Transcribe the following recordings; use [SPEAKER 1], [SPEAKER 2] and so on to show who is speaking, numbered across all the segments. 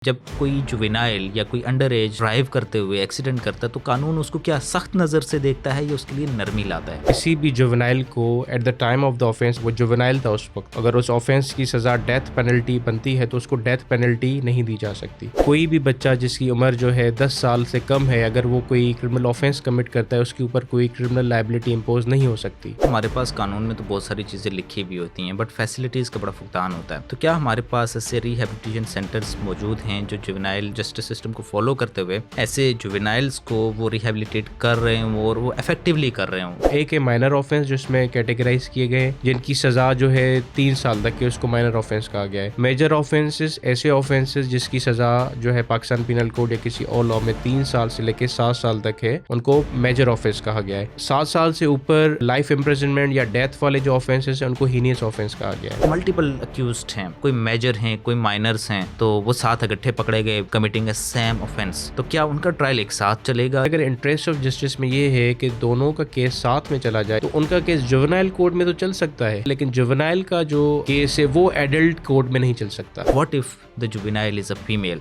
[SPEAKER 1] जब कोई जुवेनाइल या कोई अंडर एज ड्राइव करते हुए एक्सीडेंट करता है तो कानून उसको क्या सख्त नज़र से देखता है या उसके लिए नरमी लाता है?
[SPEAKER 2] किसी भी जुवेनाइल को at the time of the offence, वो जुवेनाइल था उस वक्त, अगर उस ऑफेंस की सज़ा डेथ पेनल्टी बनती है तो उसको डेथ पेनल्टी नहीं दी जा सकती। कोई भी बच्चा जिसकी उम्र जो है 10 साल से कम है, अगर वो कोई क्रिमिनल ऑफेंस कमिट करता है उसके ऊपर कोई क्रिमिनल लायबिलिटी इम्पोज नहीं हो सकती।
[SPEAKER 1] हमारे पास कानून में तो बहुत सारी चीज़ें लिखी भी होती हैं, बट फैसिलिटीज़ का बड़ा फुकदान होता है। तो क्या हमारे पास ऐसे रिहेबिलिटेशन सेंटर्स मौजूद हैं जो जुवेनाइल जस्टिस सिस्टम को फॉलो करते हुए ऐसे जुवेनाइल्स को वो रिहेबिलिटेट कर रहे हों और वो इफेक्टिवली कर रहे हों?
[SPEAKER 2] एक है माइनर ऑफेंस जिसमें कैटेगराइज किए गए जिनकी सजा जो है 3 साल तक की, उसको माइनर ऑफेंस कहा गया है। मेजर ऑफेंसेस ऐसे ऑफेंसेस जिसकी सजा जो है पाकिस्तान पिनल कोड या किसी और लॉ में 3 साल से लेकर 7 साल तक है, उनको मेजर ऑफेंस कहा गया है। 7 साल से ऊपर लाइफ इम्प्रिजनमेंट या डेथ वाले जो ऑफेंसेस हैं उनको हीनियस ऑफेंस कहा गया है।
[SPEAKER 1] मल्टीपल अक्यूज्ड हैं, कोई मेजर हैं, कोई माइनर्स हैं, तो वो साथ इकट्ठे पकड़े गए कमिटिंग ए सेम ऑफेंस, तो क्या उनका ट्रायल एक साथ चलेगा?
[SPEAKER 2] अगर इंटरेस्ट ऑफ जस्टिस में ये है कि दोनों का केस साथ में चला जाए तो उनका केस जुवेनाइल कोर्ट में तो चल सकता है, लेकिन जुवेनाइल का जो केस है वो एडल्ट कोर्ट में नहीं चल सकता।
[SPEAKER 1] What if the juvenile is a female?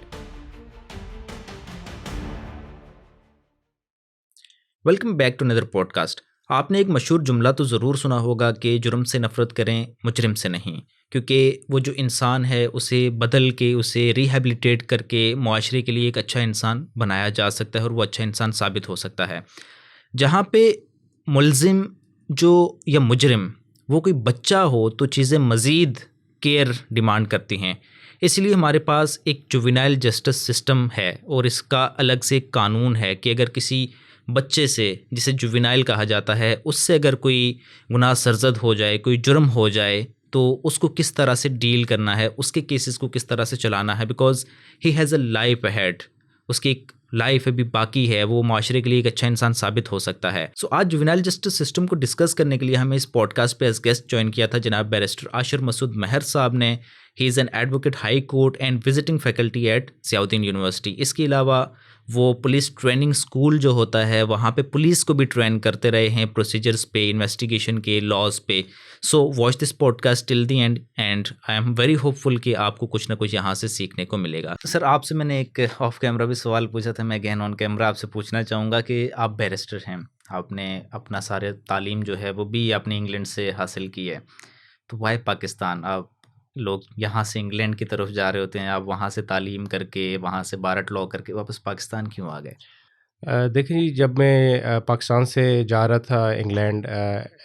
[SPEAKER 1] Welcome back to another podcast. आपने एक मशहूर जुमला तो ज़रूर सुना होगा कि जुर्म से नफ़रत करें, मुजरिम से नहीं, क्योंकि वो जो इंसान है उसे बदल के, उसे रिहेबिलिटेट करके मुआशरे के लिए एक अच्छा इंसान बनाया जा सकता है और वो अच्छा इंसान साबित हो सकता है। जहाँ पे मुलजिम जो या मुजरिम वो कोई बच्चा हो तो चीज़ें मज़ीद केयर डिमांड करती हैं। इसलिए हमारे पास एक जुवेनाइल जस्टिस सिस्टम है और इसका अलग से एक कानून है कि अगर किसी बच्चे से, जिसे जुवेनाइल कहा जाता है, उससे अगर कोई गुनाह सरजद हो जाए, कोई जुर्म हो जाए, तो उसको किस तरह से डील करना है, उसके केसेस को किस तरह से चलाना है, because he has a life ahead. उसकी एक लाइफ अभी बाकी है, वो माशरे के लिए एक अच्छा इंसान साबित हो सकता है। सो आज जुवेनाइल जस्टिस सिस्टम को डिस्कस करने के लिए हमें इस पॉडकास्ट पे एज गेस्ट ज्वाइन किया था जनाब बैरिस्टर आशिर मसूद महर साहब ने। He is an advocate high court and visiting faculty at Ziauddin university. इसके अलावा वो पुलिस ट्रेनिंग स्कूल जो होता है वहाँ पे पुलिस को भी ट्रेन करते रहे हैं, प्रोसीजर्स पे, इन्वेस्टिगेशन के, लॉज पे। So watch this podcast till the end and I am very hopeful कि आपको कुछ ना कुछ यहाँ से सीखने को मिलेगा। तो सर, आपसे मैंने एक ऑफ कैमरा भी सवाल पूछा था, मैं अगेन ऑन कैमरा आपसे पूछना चाहूँगा कि आप बैरिस्टर हैं, आपने अपना सारे तालीम जो है वो भी आपने इंग्लैंड से हासिल की है, तो वाई पाकिस्तान? आप लोग यहाँ से इंग्लैंड की तरफ जा रहे होते हैं, आप वहाँ से तालीम करके, वहाँ से बारट लॉ करके वापस पाकिस्तान क्यों आ गए?
[SPEAKER 2] देखिए जी, जब मैं पाकिस्तान से जा रहा था इंग्लैंड,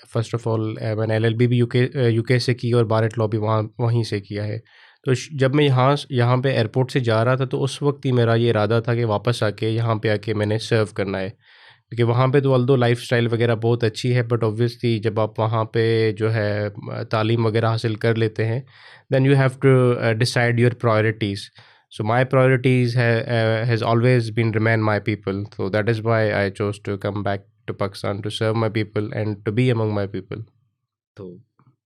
[SPEAKER 2] फ़र्स्ट ऑफ़ ऑल मैंने एलएलबी भी यूके से की और बारट लॉ भी वहीं से किया है। तो जब मैं यहाँ पे एयरपोर्ट से जा रहा था तो उस वक्त ही मेरा ये इरादा था कि वापस आके यहाँ पे आके मैंने सर्व करना है, क्योंकि वहाँ पे तो ऑल्दो लाइफ़स्टाइल वगैरह बहुत अच्छी है, बट ऑब्वियसली जब आप वहाँ पे जो है तालीम वगैरह हासिल कर लेते हैं, then you have to decide your priorities. So my priorities has always been remain my people. So that is why I chose to come back to Pakistan to serve my people and to be among my people.
[SPEAKER 1] तो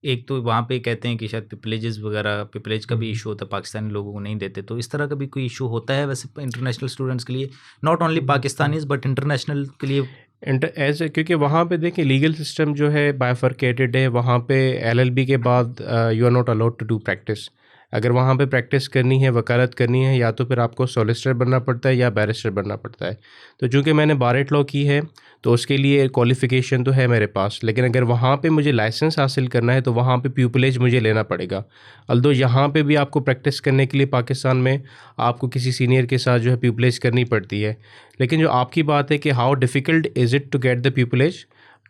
[SPEAKER 1] एक तो वहाँ पे कहते हैं कि शायद पिपलेजेस वगैरह, पिपलेज का भी इशू होता है, पाकिस्तानी लोगों को नहीं देते, तो इस तरह का भी कोई इशू होता है वैसे इंटरनेशनल स्टूडेंट्स के लिए, not only Pakistanis but international के लिए?
[SPEAKER 2] क्योंकि वहाँ पे देखिए लीगल सिस्टम जो है बाइफरकेटेड है। वहाँ पे एलएलबी के बाद you are not allowed to do practice. अगर वहाँ पे प्रैक्टिस करनी है, वकालत करनी है, या तो फिर आपको सॉलिसिटर बनना पड़ता है या बैरिस्टर बनना पड़ता है। तो चूँकि मैंने बारट लॉ की है तो उसके लिए क्वालिफ़िकेशन तो है मेरे पास, लेकिन अगर वहाँ पे मुझे लाइसेंस हासिल करना है तो वहाँ पे प्यूपिलेज मुझे लेना पड़ेगा। अल्दो यहाँ पे भी आपको प्रैक्टिस करने के लिए पाकिस्तान में आपको किसी सीनियर के साथ जो है प्यूपिलेज करनी पड़ती है। लेकिन जो आपकी बात है कि how difficult is it to get the pupillage,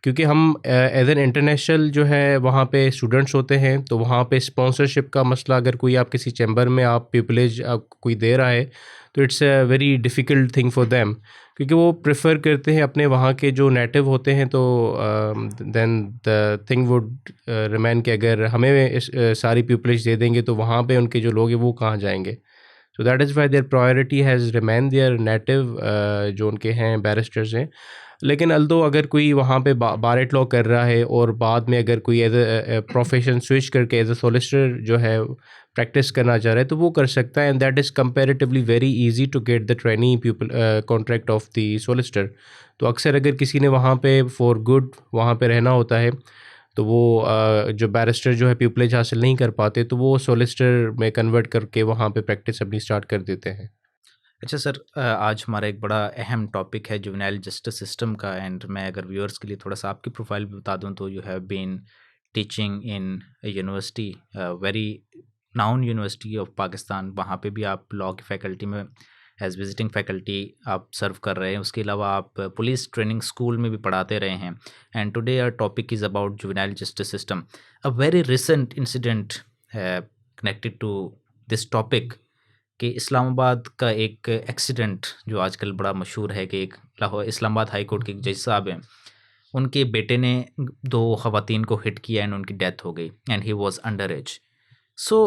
[SPEAKER 2] क्योंकि हम एज एन इंटरनेशनल जो है वहाँ पे स्टूडेंट्स होते हैं, तो वहाँ पे स्पॉन्सरशिप का मसला, अगर कोई आप किसी चैम्बर में आप प्यूपिलेज कोई दे रहा है तो it's a very difficult thing for them, क्योंकि वो प्रेफर करते हैं अपने वहाँ के जो नेटिव होते हैं। तो then the thing would remain कि अगर हमें सारी प्यूपिलेज दे देंगे तो वहाँ पे उनके जो लोग हैं वो कहाँ जाएंगे। So that is Y there priority has remain there native जो उनके हैं बैरिस्टर्स हैं। लेकिन अल्दो अगर कोई वहाँ पे बारट लॉ कर रहा है और बाद में अगर कोई एज ए प्रोफेशन स्विच करके एज ए सॉलिसिटर जो है प्रैक्टिस करना चाह रहा है तो वो कर सकता है, and that is comparatively very easy to get the training people contract of the solicitor. तो अक्सर अगर किसी ने वहाँ पे फॉर गुड वहाँ पे रहना होता है तो वो जो बैरिस्टर जो है प्यूपलेज हासिल नहीं कर पाते तो वो सोलिसिटर में कन्वर्ट करके वहाँ पे प्रैक्टिस अपनी स्टार्ट कर देते हैं।
[SPEAKER 1] अच्छा सर, आज हमारा एक बड़ा अहम टॉपिक है जुवेनाइल जस्टिस सिस्टम का। एंड मैं अगर व्यूअर्स के लिए थोड़ा सा आपकी प्रोफाइल भी बता दूं तो you have been teaching in university, very known university of Pakistan. वहाँ पे भी आप लॉ की फैकल्टी में एज विजिटिंग फैकल्टी आप सर्व कर रहे हैं। उसके अलावा आप पुलिस ट्रेनिंग स्कूल में भी पढ़ाते रहे हैं। And today our topic is about juvenile justice system. A very recent incident connected to this topic कि इस्लामाबाद का एक एक्सीडेंट जो आजकल बड़ा मशहूर है कि एक लाहौर इस्लामाबाद हाई कोर्ट के एक जज साहब हैं, उनके बेटे ने 2 ख़वातीन को हिट किया एंड उनकी डेथ हो गई and he was under age. So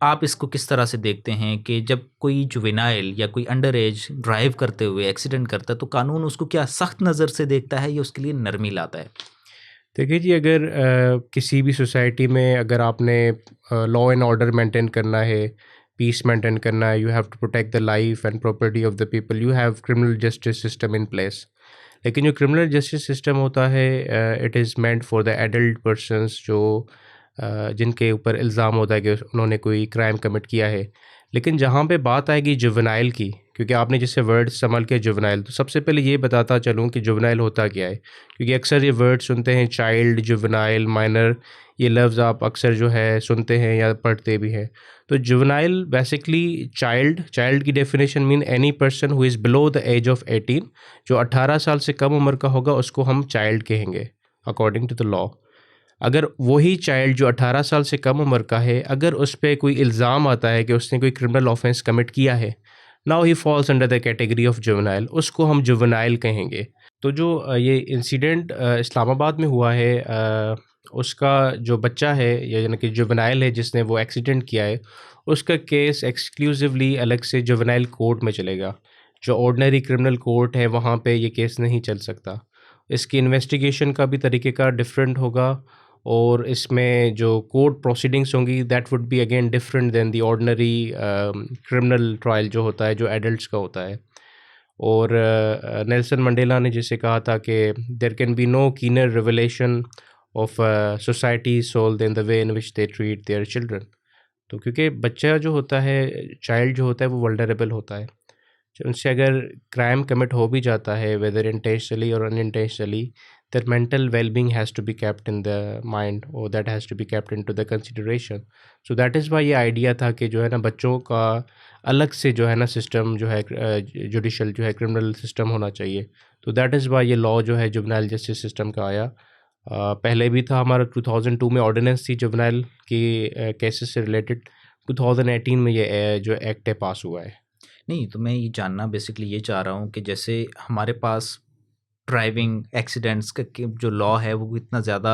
[SPEAKER 1] आप इसको किस तरह से देखते हैं कि जब कोई जुवेनाइल या कोई अंडर एज ड्राइव करते हुए एक्सीडेंट करता है तो कानून उसको क्या सख्त नज़र से देखता है या उसके लिए नरमी लाता है?
[SPEAKER 2] देखिए जी, अगर किसी भी सोसाइटी में अगर आपने लॉ एंड ऑर्डर मेंटेन करना है, पीस मेंटेन करना है, you have to protect the life and property of the people, you have criminal justice system in place. लेकिन जो क्रिमिनल जस्टिस सिस्टम होता है, it is meant for the adult persons जो जिनके ऊपर इल्ज़ाम होता है कि उन्होंने कोई क्राइम कमिट किया है। लेकिन जहाँ पे बात आएगी जुवेनाइल की, क्योंकि आपने जिससे वर्ड इस्तेमाल किया जुवेनाइल, तो सबसे पहले ये बताता चलूँ कि जुवेनाइल होता क्या है, क्योंकि अक्सर ये वर्ड सुनते हैं चाइल्ड, जुवेनाइल, माइनर, ये लफ्ज़ आप अक्सर जो है सुनते हैं या पढ़ते भी हैं। तो जुवेनाइल बेसिकली चाइल्ड की definition mean any person who is below the age of 18, जो 18 साल से कम उम्र का होगा उसको हम चाइल्ड कहेंगे अकॉर्डिंग टू द लॉ। अगर वही चाइल्ड जो 18 साल से कम उम्र का है, अगर उस पे कोई इल्ज़ाम आता है कि उसने कोई क्रिमिनल ऑफेंस कमिट किया है, now he falls under the category of juvenile, उसको हम जुवेनाइल कहेंगे। तो जो ये इंसिडेंट इस्लामाबाद में हुआ है, उसका जो बच्चा है यानी कि जुवेनाइल है जिसने वो एक्सीडेंट किया है, उसका केस एक्सक्लूसिवली अलग से जुवेनाइल कोर्ट में चलेगा। जो ऑर्डिनरी क्रिमिनल कोर्ट है वहाँ पे ये केस नहीं चल सकता। इसकी इन्वेस्टिगेशन का भी तरीक़ेकार डिफरेंट होगा और इसमें जो कोर्ट प्रोसीडिंग्स होंगी that would be again different than the ordinary criminal trial जो होता है, जो एडल्ट्स का होता है। और नेल्सन मंडेला ने जिसे कहा था कि there can be no keener revelation of society soul than the way in which they treat their children. तो क्योंकि बच्चा जो होता है, चाइल्ड जो होता है, वो वल्नरेबल होता है। उनसे अगर क्राइम कमिट हो भी जाता है वेदर इंटेंशनली और unintentionally, their mental well-being has to be kept in the mind or that has to be kept into the consideration. So that is why ये आइडिया था कि जो है ना बच्चों का अलग से जो है ना सिस्टम जो है जुडिशल जो है क्रिमिनल सिस्टम होना चाहिए। तो दैट इज़ वाई ये लॉ जो है जुवेनाइल जस्टिस सिस्टम का आया। पहले भी था हमारा 2002 में ऑर्डिनेंस थी जुवेनाइल की केसेस से रिलेटेड। 2018 में ये जो एक्ट है पास हुआ है।
[SPEAKER 1] नहीं, तो मैं ये जानना बेसिकली ये चाह रहा हूँ कि जैसे हमारे पास ड्राइविंग एक्सीडेंट्स का जो लॉ है वो इतना ज़्यादा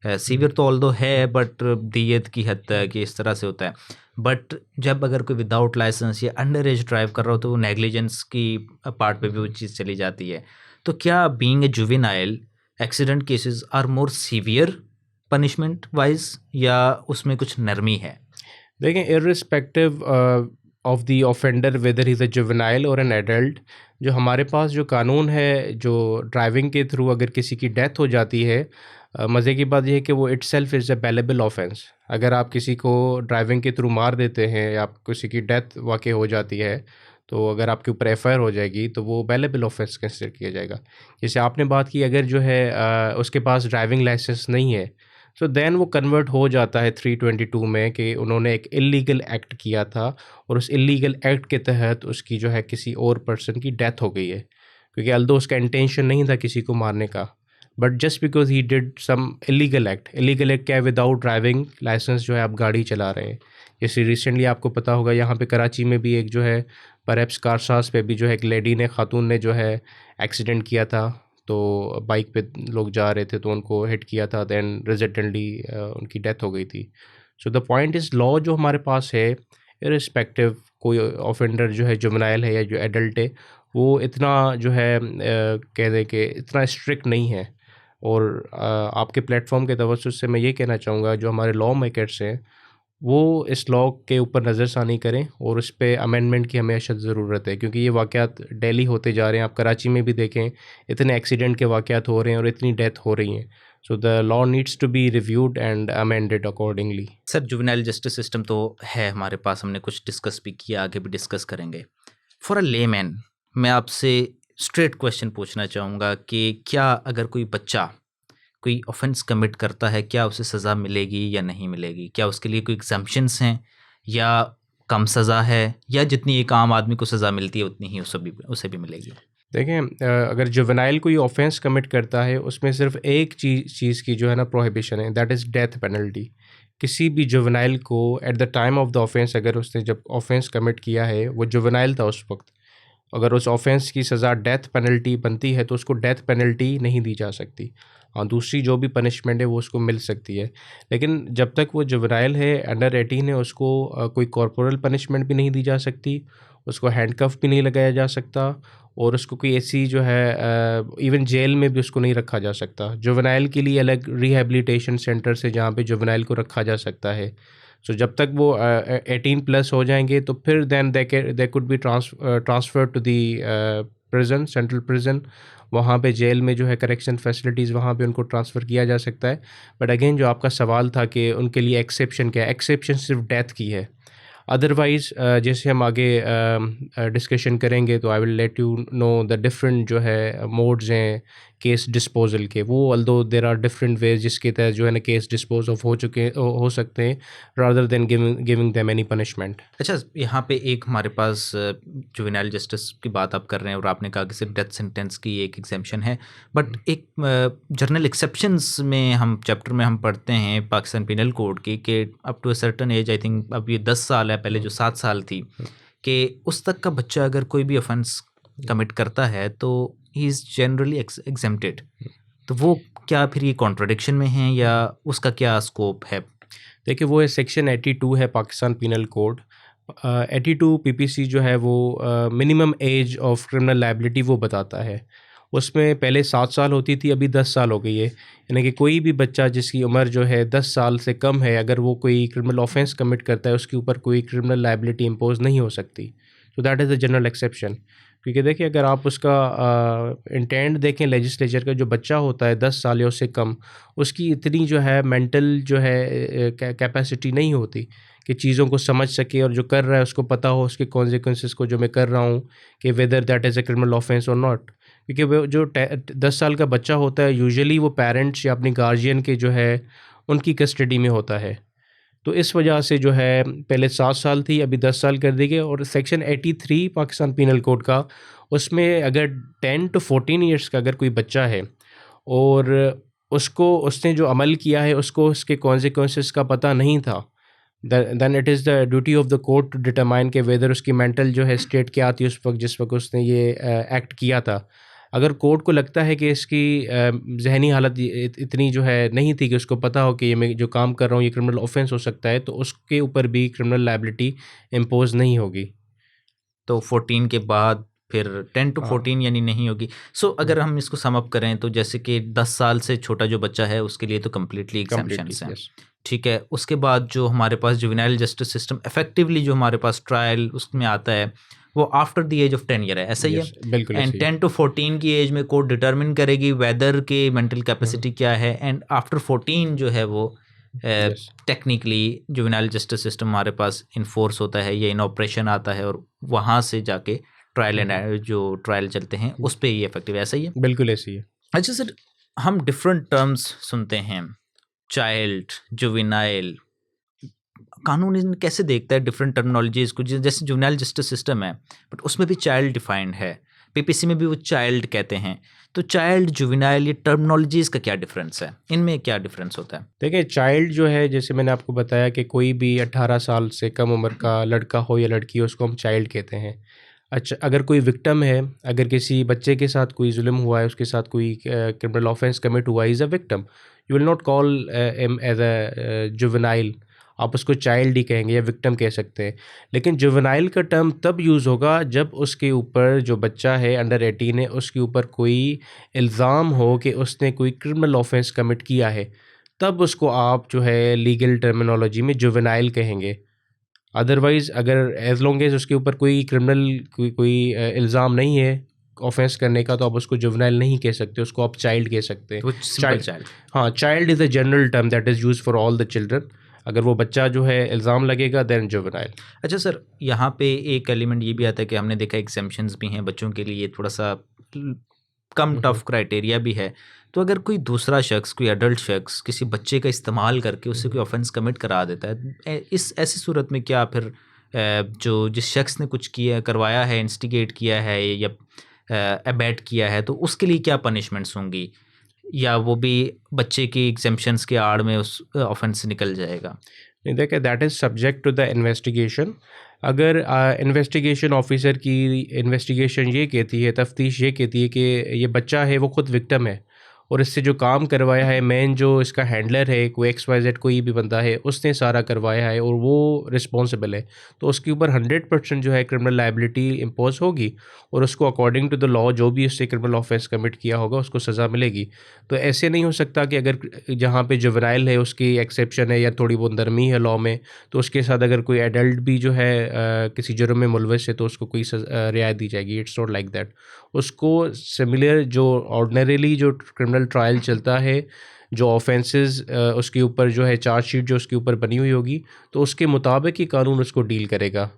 [SPEAKER 1] सीवियर तो ऑल्दो है, बट दियत की हद तक इस तरह से होता है। बट जब अगर कोई विदाउट लाइसेंस या अंडर एज ड्राइव कर रहा हो तो वो नेग्लिजेंस की पार्ट पे भी वो चीज़ चली जाती है। तो क्या being a juvenile accident cases are more severe punishment wise या उसमें कुछ नरमी है?
[SPEAKER 2] देखें, irrespective of the offender whether is a juvenile और एन एडल्ट, जो हमारे पास जो कानून है, जो ड्राइविंग के थ्रू अगर किसी की डेथ हो जाती है, मज़े की बात यह है कि वो itself is a bailable offence. अगर आप किसी को ड्राइविंग के थ्रू मार देते हैं या आप किसी की डेथ वाक़ई हो जाती है, तो अगर आपके ऊपर एफआईआर हो जाएगी तो वो बेलेबल ऑफेंस कंसिडर किया जाएगा। जैसे आपने बात की, अगर जो है उसके पास ड्राइविंग लाइसेंस नहीं है, सो देन वो कन्वर्ट हो जाता है 322 में कि उन्होंने एक इल्लीगल एक्ट किया था और उस इल्लीगल एक्ट के तहत उसकी जो है किसी और पर्सन की डेथ हो गई है, क्योंकि अल्दो उसका इंटेंशन नहीं था किसी को मारने का, but just because he did some illegal act. Illegal act क्या है? विदाउट ड्राइविंग लाइसेंस जो है आप गाड़ी चला रहे हैं। जैसे रिसेंटली आपको पता होगा यहाँ पे कराची में भी एक जो है परहैप्स कारसाज पे भी जो है एक लेडी ने, खातून ने जो है एक्सीडेंट किया था। तो बाइक पे लोग जा रहे थे तो उनको हिट किया था, दैन रिजल्टेंटली उनकी डेथ हो गई थी। So the point is, law जो हमारे पास है, इर्रिस्पेक्टिव कोई ऑफेंडर जो है जुवेनाइल है या जो एडल्ट है, वो इतना जो है कह दें कि इतना स्ट्रिक्ट नहीं है। और आपके प्लेटफॉर्म के तवज्जुह से मैं ये कहना चाहूँगा, जो हमारे लॉ मेकर्स हैं वो इस लॉ के ऊपर नज़रसानी करें और उस पर अमेंडमेंट की हमें अशद ज़रूरत है, क्योंकि ये वाक़यात डेली होते जा रहे हैं। आप कराची में भी देखें, इतने एक्सीडेंट के वाक़यात हो रहे हैं और इतनी डेथ हो रही हैं। So the law needs to be reviewed and amended accordingly.
[SPEAKER 1] Sir juvenile justice system तो है हमारे पास, हमने कुछ डिस्कस भी किया, आगे भी डिस्कस करेंगे। फॉर अ लेमैन मैं आपसे स्ट्रेट क्वेश्चन पूछना चाहूँगा कि क्या अगर कोई बच्चा कोई ऑफेंस कमिट करता है, क्या उसे सज़ा मिलेगी या नहीं मिलेगी? क्या उसके लिए कोई एग्जम्पशंस हैं, या कम सज़ा है, या जितनी एक आम आदमी को सज़ा मिलती है उतनी ही उसे भी मिलेगी?
[SPEAKER 2] देखें, अगर जुवेनाइल कोई ऑफेंस कमिट करता है उसमें सिर्फ एक चीज़ की जो है ना प्रोहिबिशन है, दैट इज़ डेथ पेनल्टी। किसी भी जुवेनाइल को at the time of the offence, अगर उसने जब ऑफेंस कमिट किया है वो जुवेनाइल था उस वक्त, अगर उस ऑफेंस की सज़ा डेथ पेनल्टी बनती है तो उसको डेथ पेनल्टी नहीं दी जा सकती। हाँ, दूसरी जो भी पनिशमेंट है वो उसको मिल सकती है, लेकिन जब तक वो जुवेनाइल है, अंडर 18 है, उसको कोई कॉर्पोरल पनिशमेंट भी नहीं दी जा सकती, उसको हैंडकफ भी नहीं लगाया जा सकता, और उसको कोई ऐसी जो है इवन जेल में भी उसको नहीं रखा जा सकता। जुवेनाइल के लिए अलग रिहेबिलिटेशन सेंटर से जहाँ पे जुवेनाइल को रखा जा सकता है। सो जब तक वो 18 प्लस हो जाएंगे तो फिर then they could be transfer to the prison, central prison, वहाँ पे जेल में जो है करेक्शन फैसिलिटीज़, वहाँ पे उनको ट्रांसफ़र किया जा सकता है। बट अगेन जो आपका सवाल था कि उनके लिए एक्सेप्शन क्या है, एक्सेप्शन सिर्फ डेथ की है। अदरवाइज़ जैसे हम आगे डिस्कशन करेंगे तो I will let you know the different जो है मोड्स हैं केस डिस्पोजल के, वो although there are different ways जिसके तहत जो है ना केस डिस्पोज ऑफ हो सकते हैं, rather than giving them any punishment.
[SPEAKER 1] अच्छा, यहाँ पे एक हमारे पास जुवेनाइल जस्टिस की बात आप कर रहे हैं और आपने कहा कि सिर्फ डेथ सेंटेंस की एक एग्जेम्पशन है, बट एक जर्नल एक्सेप्शंस में हम चैप्टर में हम पढ़ते हैं पाकिस्तान पिनल कोड की कि up to a certain age, I think अब ये 10 साल है, पहले जो 7 साल थी, कि उस तक का बच्चा अगर कोई भी ऑफेंस कमिट करता है तो ही इज़ जनरली एग्जेम्प्टेड। तो वो क्या फिर ये कॉन्ट्रडिक्शन में है या उसका क्या स्कोप है?
[SPEAKER 2] देखिए, वो है सेक्शन 82 है पाकिस्तान पिनल कोड। 82 पीपीसी जो है वो minimum age of criminal liability वो बताता है। उसमें पहले 7 साल होती थी, अभी 10 साल हो गई है। यानी कि कोई भी बच्चा जिसकी उम्र जो है 10 साल से कम है, अगर वो कोई क्रिमिनल ऑफेंस कमिट करता है उसके ऊपर कोई क्रिमिनल लायबिलिटी इम्पोज नहीं हो सकती। तो that is the general exception. क्योंकि देखिए, अगर आप उसका इंटेंट देखें लेजिस्लेचर का, जो बच्चा होता है 10 साल या उससे कम, उसकी इतनी जो है मेंटल जो है कैपेसिटी नहीं होती कि चीज़ों को समझ सके, और जो कर रहा है उसको पता हो उसके कॉन्सिक्वेंसेस को, जो मैं कर रहा हूँ, कि whether that is a criminal offence और नॉट। क्योंकि वो जो 10 साल का बच्चा होता है यूजुअली वो पेरेंट्स या अपनी गार्जियन के जो है उनकी कस्टडी में होता है। तो इस वजह से जो है पहले 7 साल थी, अभी 10 साल कर दी गई। और सेक्शन 83 पाकिस्तान पिनल कोड का, उसमें अगर 10 to 14 ईयर्स का अगर कोई बच्चा है और उसने जो अमल किया है उसको उसके कॉन्सिक्वेंसेस का पता नहीं था, then it is the duty of the court to determine के वेदर उसकी मेंटल जो है स्टेट क्या थी उस वक्त जिस वक्त उसने ये एक्ट किया था। अगर कोर्ट को लगता है कि इसकी ज़हनी हालत इतनी जो है नहीं थी कि उसको पता हो कि ये मैं जो काम कर रहा हूँ ये क्रिमिनल ऑफेंस हो सकता है, तो उसके ऊपर भी क्रिमिनल लायबिलिटी इम्पोज नहीं होगी।
[SPEAKER 1] तो 14 के बाद फिर 10 to 14 यानी नहीं होगी। सो अगर हम इसको सम अप करें तो जैसे कि 10 साल से छोटा जो बच्चा है उसके लिए तो कम्प्लीटली एग्जेम्पशंस हैं, ठीक है। उसके बाद जो हमारे पास जुवेनाइल जस्टिस सिस्टम इफेक्टिवली जो हमारे पास ट्रायल उसमें आता है वो after the age of 10 year है, ऐसा ही है?
[SPEAKER 2] बिल्कुल।
[SPEAKER 1] एंड 10 to 14 की एज में कोर्ट डिटरमिन करेगी वेदर के मेंटल कैपेसिटी क्या है, एंड आफ्टर 14 जो है वो टेक्निकली जुवेनाइल जस्टिस सिस्टम हमारे पास इन्फोर्स होता है, ये इन ऑपरेशन आता है और वहाँ से जाके ट्रायल एंड जो ट्रायल चलते हैं उस पर ही इफेक्टिव, ऐसा ही है?
[SPEAKER 2] बिल्कुल ऐसी है।
[SPEAKER 1] अच्छा सर, हम डिफरेंट टर्म्स सुनते हैं, चाइल्ड, जुवेनाइल, कानून कैसे देखता है डिफरेंट टर्मिनोलॉजीज को? जैसे जुवेनाइल जस्टिस सिस्टम है बट उसमें भी चाइल्ड डिफाइंड है, पीपीसी में भी वो चाइल्ड कहते हैं, तो चाइल्ड, जुवेनाइल, ये टर्मिनोलॉजीज का क्या डिफरेंस है, इनमें क्या डिफरेंस होता है?
[SPEAKER 2] देखिए, चाइल्ड जो है जैसे मैंने आपको बताया कि कोई भी 18 साल से कम उम्र का लड़का हो या लड़की हो उसको हम चाइल्ड कहते हैं। अच्छा, अगर कोई विक्टिम है, अगर किसी बच्चे के साथ कोई जुल्म हुआ है, उसके साथ कोई क्रिमिनल ऑफेंस कमिट हुआ है, is a victim, you will not call him as a juvenile, आप उसको चाइल्ड ही कहेंगे या विक्टिम कह सकते हैं। लेकिन जुवेनाइल का टर्म तब यूज़ होगा जब उसके ऊपर जो बच्चा है अंडर 18 है उसके ऊपर कोई इल्ज़ाम हो कि उसने कोई क्रिमिनल ऑफेंस कमिट किया है, तब उसको आप जो है लीगल टर्मिनोलॉजी में जुवेनाइल कहेंगे। अदरवाइज़ अगर एज लॉन्ग एज उसके ऊपर कोई क्रिमिनल कोई इल्ज़ाम नहीं है, ऑफेंस करने का, तो आप उसको जुवेनाइल नहीं कह सकते, उसको आप चाइल्ड कह सकते हैं।
[SPEAKER 1] चाइल्ड।
[SPEAKER 2] हाँ, child is a general term that is use for all the children. अगर वो बच्चा जो है इल्ज़ाम लगेगा देन जुवेनाइल।
[SPEAKER 1] अच्छा सर, यहाँ पे एक एलिमेंट ये भी आता है कि हमने देखा एग्जेम्पशंस भी हैं बच्चों के लिए, थोड़ा सा कम टफ क्राइटेरिया भी है। तो अगर कोई दूसरा शख्स, कोई एडल्ट शख्स किसी बच्चे का इस्तेमाल करके उससे कोई ऑफेंस कमिट करा देता है, इस ऐसी सूरत में क्या फिर जो जिस शख्स ने कुछ किया करवाया है, इंस्टिगेट किया है या अबैट किया है, तो उसके लिए क्या पनिशमेंट्स होंगी, या वो भी बच्चे की एग्जेम्पशंस के आड़ में उस ऑफेंस से निकल जाएगा?
[SPEAKER 2] नहीं, देखिए that is subject to the investigation. अगर इन्वेस्टिगेशन ऑफिसर की इन्वेस्टिगेशन ये कहती है, तफ्तीश ये कहती है कि ये बच्चा है वो खुद विक्टिम है और इससे जो काम करवाया है, मेन जो इसका हैंडलर है, कोई XYZ कोई भी बंदा है, उसने सारा करवाया है और वो रिस्पॉन्सिबल है, तो उसके ऊपर 100% जो है क्रिमिनल लायबिलिटी इम्पोज होगी और उसको अकॉर्डिंग टू द लॉ जो भी उससे क्रिमिनल ऑफेंस कमिट किया होगा उसको सज़ा मिलेगी। तो ऐसे नहीं हो सकता कि अगर जहाँ पे जुवेनाइल है उसकी एक्सेप्शन है या थोड़ी बहुत नरमी है लॉ में, तो उसके साथ अगर कोई एडल्ट भी जो है किसी जुर्म में मुलविस है तो उसको कोई रियायत दी जाएगी। It's not like that. उसको सिमिलर जो ऑर्डिनरीली जो क्रिमिनल ट्रायल चलता है, जो ऑफेंसेस उसके ऊपर जो है चार्जशीट जो उसके ऊपर बनी हुई होगी, तो उसके मुताबिक ही कानून उसको डील करेगा।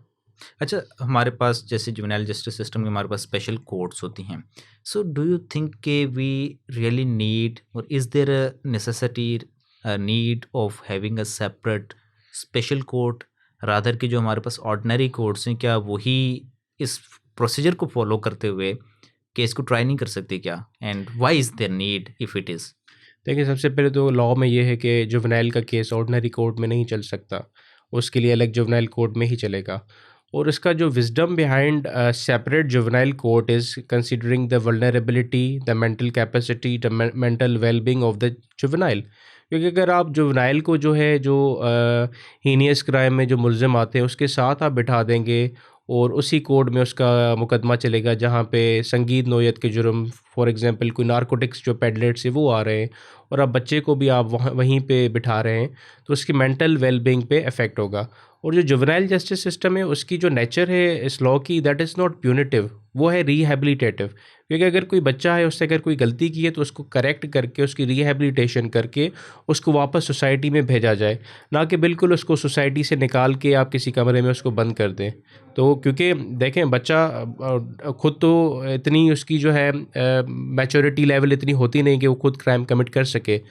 [SPEAKER 1] अच्छा, हमारे पास जैसे जुवेनाइल जस्टिस सिस्टम में हमारे पास स्पेशल कोर्ट्स होती हैं। सो डू यू थिंक के वी रियली नीड, और is there a necessity need of having a separate special court rather कि जो हमारे पास ऑर्डिनरी कोर्ट्स हैं, क्या वही इस प्रोसीजर को फॉलो करते हुए केस को ट्राई नहीं कर सकते क्या? And why is there need if it is?
[SPEAKER 2] देखिए, सबसे पहले तो लॉ में ये है कि जुवेनाइल का केस ऑर्डिनरी कोर्ट में नहीं चल सकता, उसके लिए अलग जुवेनाइल कोर्ट में ही चलेगा। और इसका जो wisdom behind separate juvenile court is considering the vulnerability, the mental capacity, the mental wellbeing of the juvenile. क्योंकि अगर आप जुवेनाइल को जो है जो हीनियस क्राइम में जो मुलजिम आते हैं उसके साथ आप बिठा देंगे और उसी कोर्ट में उसका मुकदमा चलेगा जहाँ पे संगीन नोयत के जुर्म, फॉर एग्जांपल कोई नारकोटिक्स जो पेडलेट्स है वो आ रहे हैं और अब बच्चे को भी आप वहीं पे बिठा रहे हैं, तो उसकी मेंटल वेलबींग पे इफ़ेक्ट होगा। और जो जुवेनाइल जस्टिस सिस्टम है उसकी जो नेचर है इस लॉ की, दैट इज़ नॉट प्यूनिटिव, वो है रिहैबिलिटेटिव। क्योंकि अगर कोई बच्चा है उससे अगर कोई गलती की है तो उसको करेक्ट करके उसकी रिहैबिलिटेशन करके उसको वापस सोसाइटी में भेजा जाए, ना कि बिल्कुल उसको सोसाइटी से निकाल के आप किसी कमरे में उसको बंद कर दें। तो क्योंकि देखें बच्चा खुद तो इतनी उसकी जो है मैच्योरिटी लेवल इतनी होती नहीं कि वो खुद क्राइम कमिट कर सके।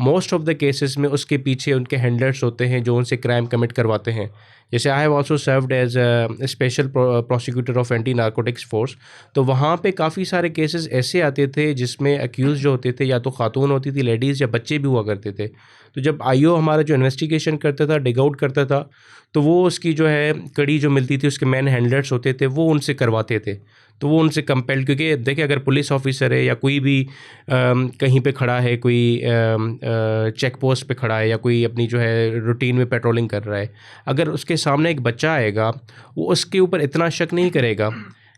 [SPEAKER 2] मोस्ट ऑफ द केसेस में उसके पीछे उनके हैंडलर्स होते हैं जो उनसे क्राइम कमिट करवाते हैं। जैसे I have also served as a special prosecutor of anti narcotics force, तो वहाँ पे काफ़ी सारे केसेस ऐसे आते थे जिसमें अक्यूज़ जो होते थे या तो खातून होती थी, लेडीज़, या बच्चे भी हुआ करते थे। तो जब आईओ हमारा जो इन्वेस्टिगेशन करता था, डिग आउट करता था, तो वो उसकी जो है कड़ी जो मिलती थी उसके मैन हैंडलर्स होते थे वो उनसे करवाते थे। तो वो उनसे कंपेल्ड, क्योंकि देखिए अगर पुलिस ऑफिसर है या कोई भी कहीं पे खड़ा है, कोई चेक पोस्ट पे खड़ा है या कोई अपनी जो है रूटीन में पेट्रोलिंग कर रहा है, अगर उसके सामने एक बच्चा आएगा वो उसके ऊपर इतना शक नहीं करेगा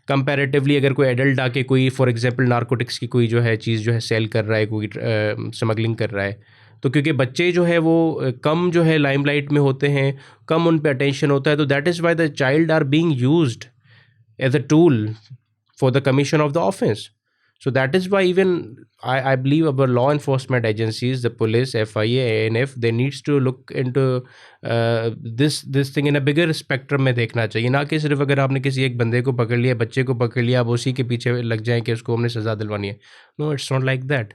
[SPEAKER 2] कंपैरेटिवली अगर कोई एडल्ट आके कोई फॉर एग्जांपल नारकोटिक्स की कोई जो है चीज़ जो है सेल कर रहा है, कोई स्मगलिंग कर रहा है। तो क्योंकि बच्चे जो है वो कम जो है लाइमलाइट में होते हैं, कम उन पे अटेंशन होता है, तो that is why the child are being used as a tool for the commission of the offense. So that is why even I believe our law enforcement agencies, the police, FIA, ANF, they needs to look into this thing in a bigger spectrum में देखना चाहिए, ना कि सिर्फ अगर आपने किसी एक बंदे को पकड़ लिया, बच्चे को पकड़ लिया, आप उसी के पीछे लग जाएं कि उसको हमने सज़ा दिलवानी है। No, it's not like that.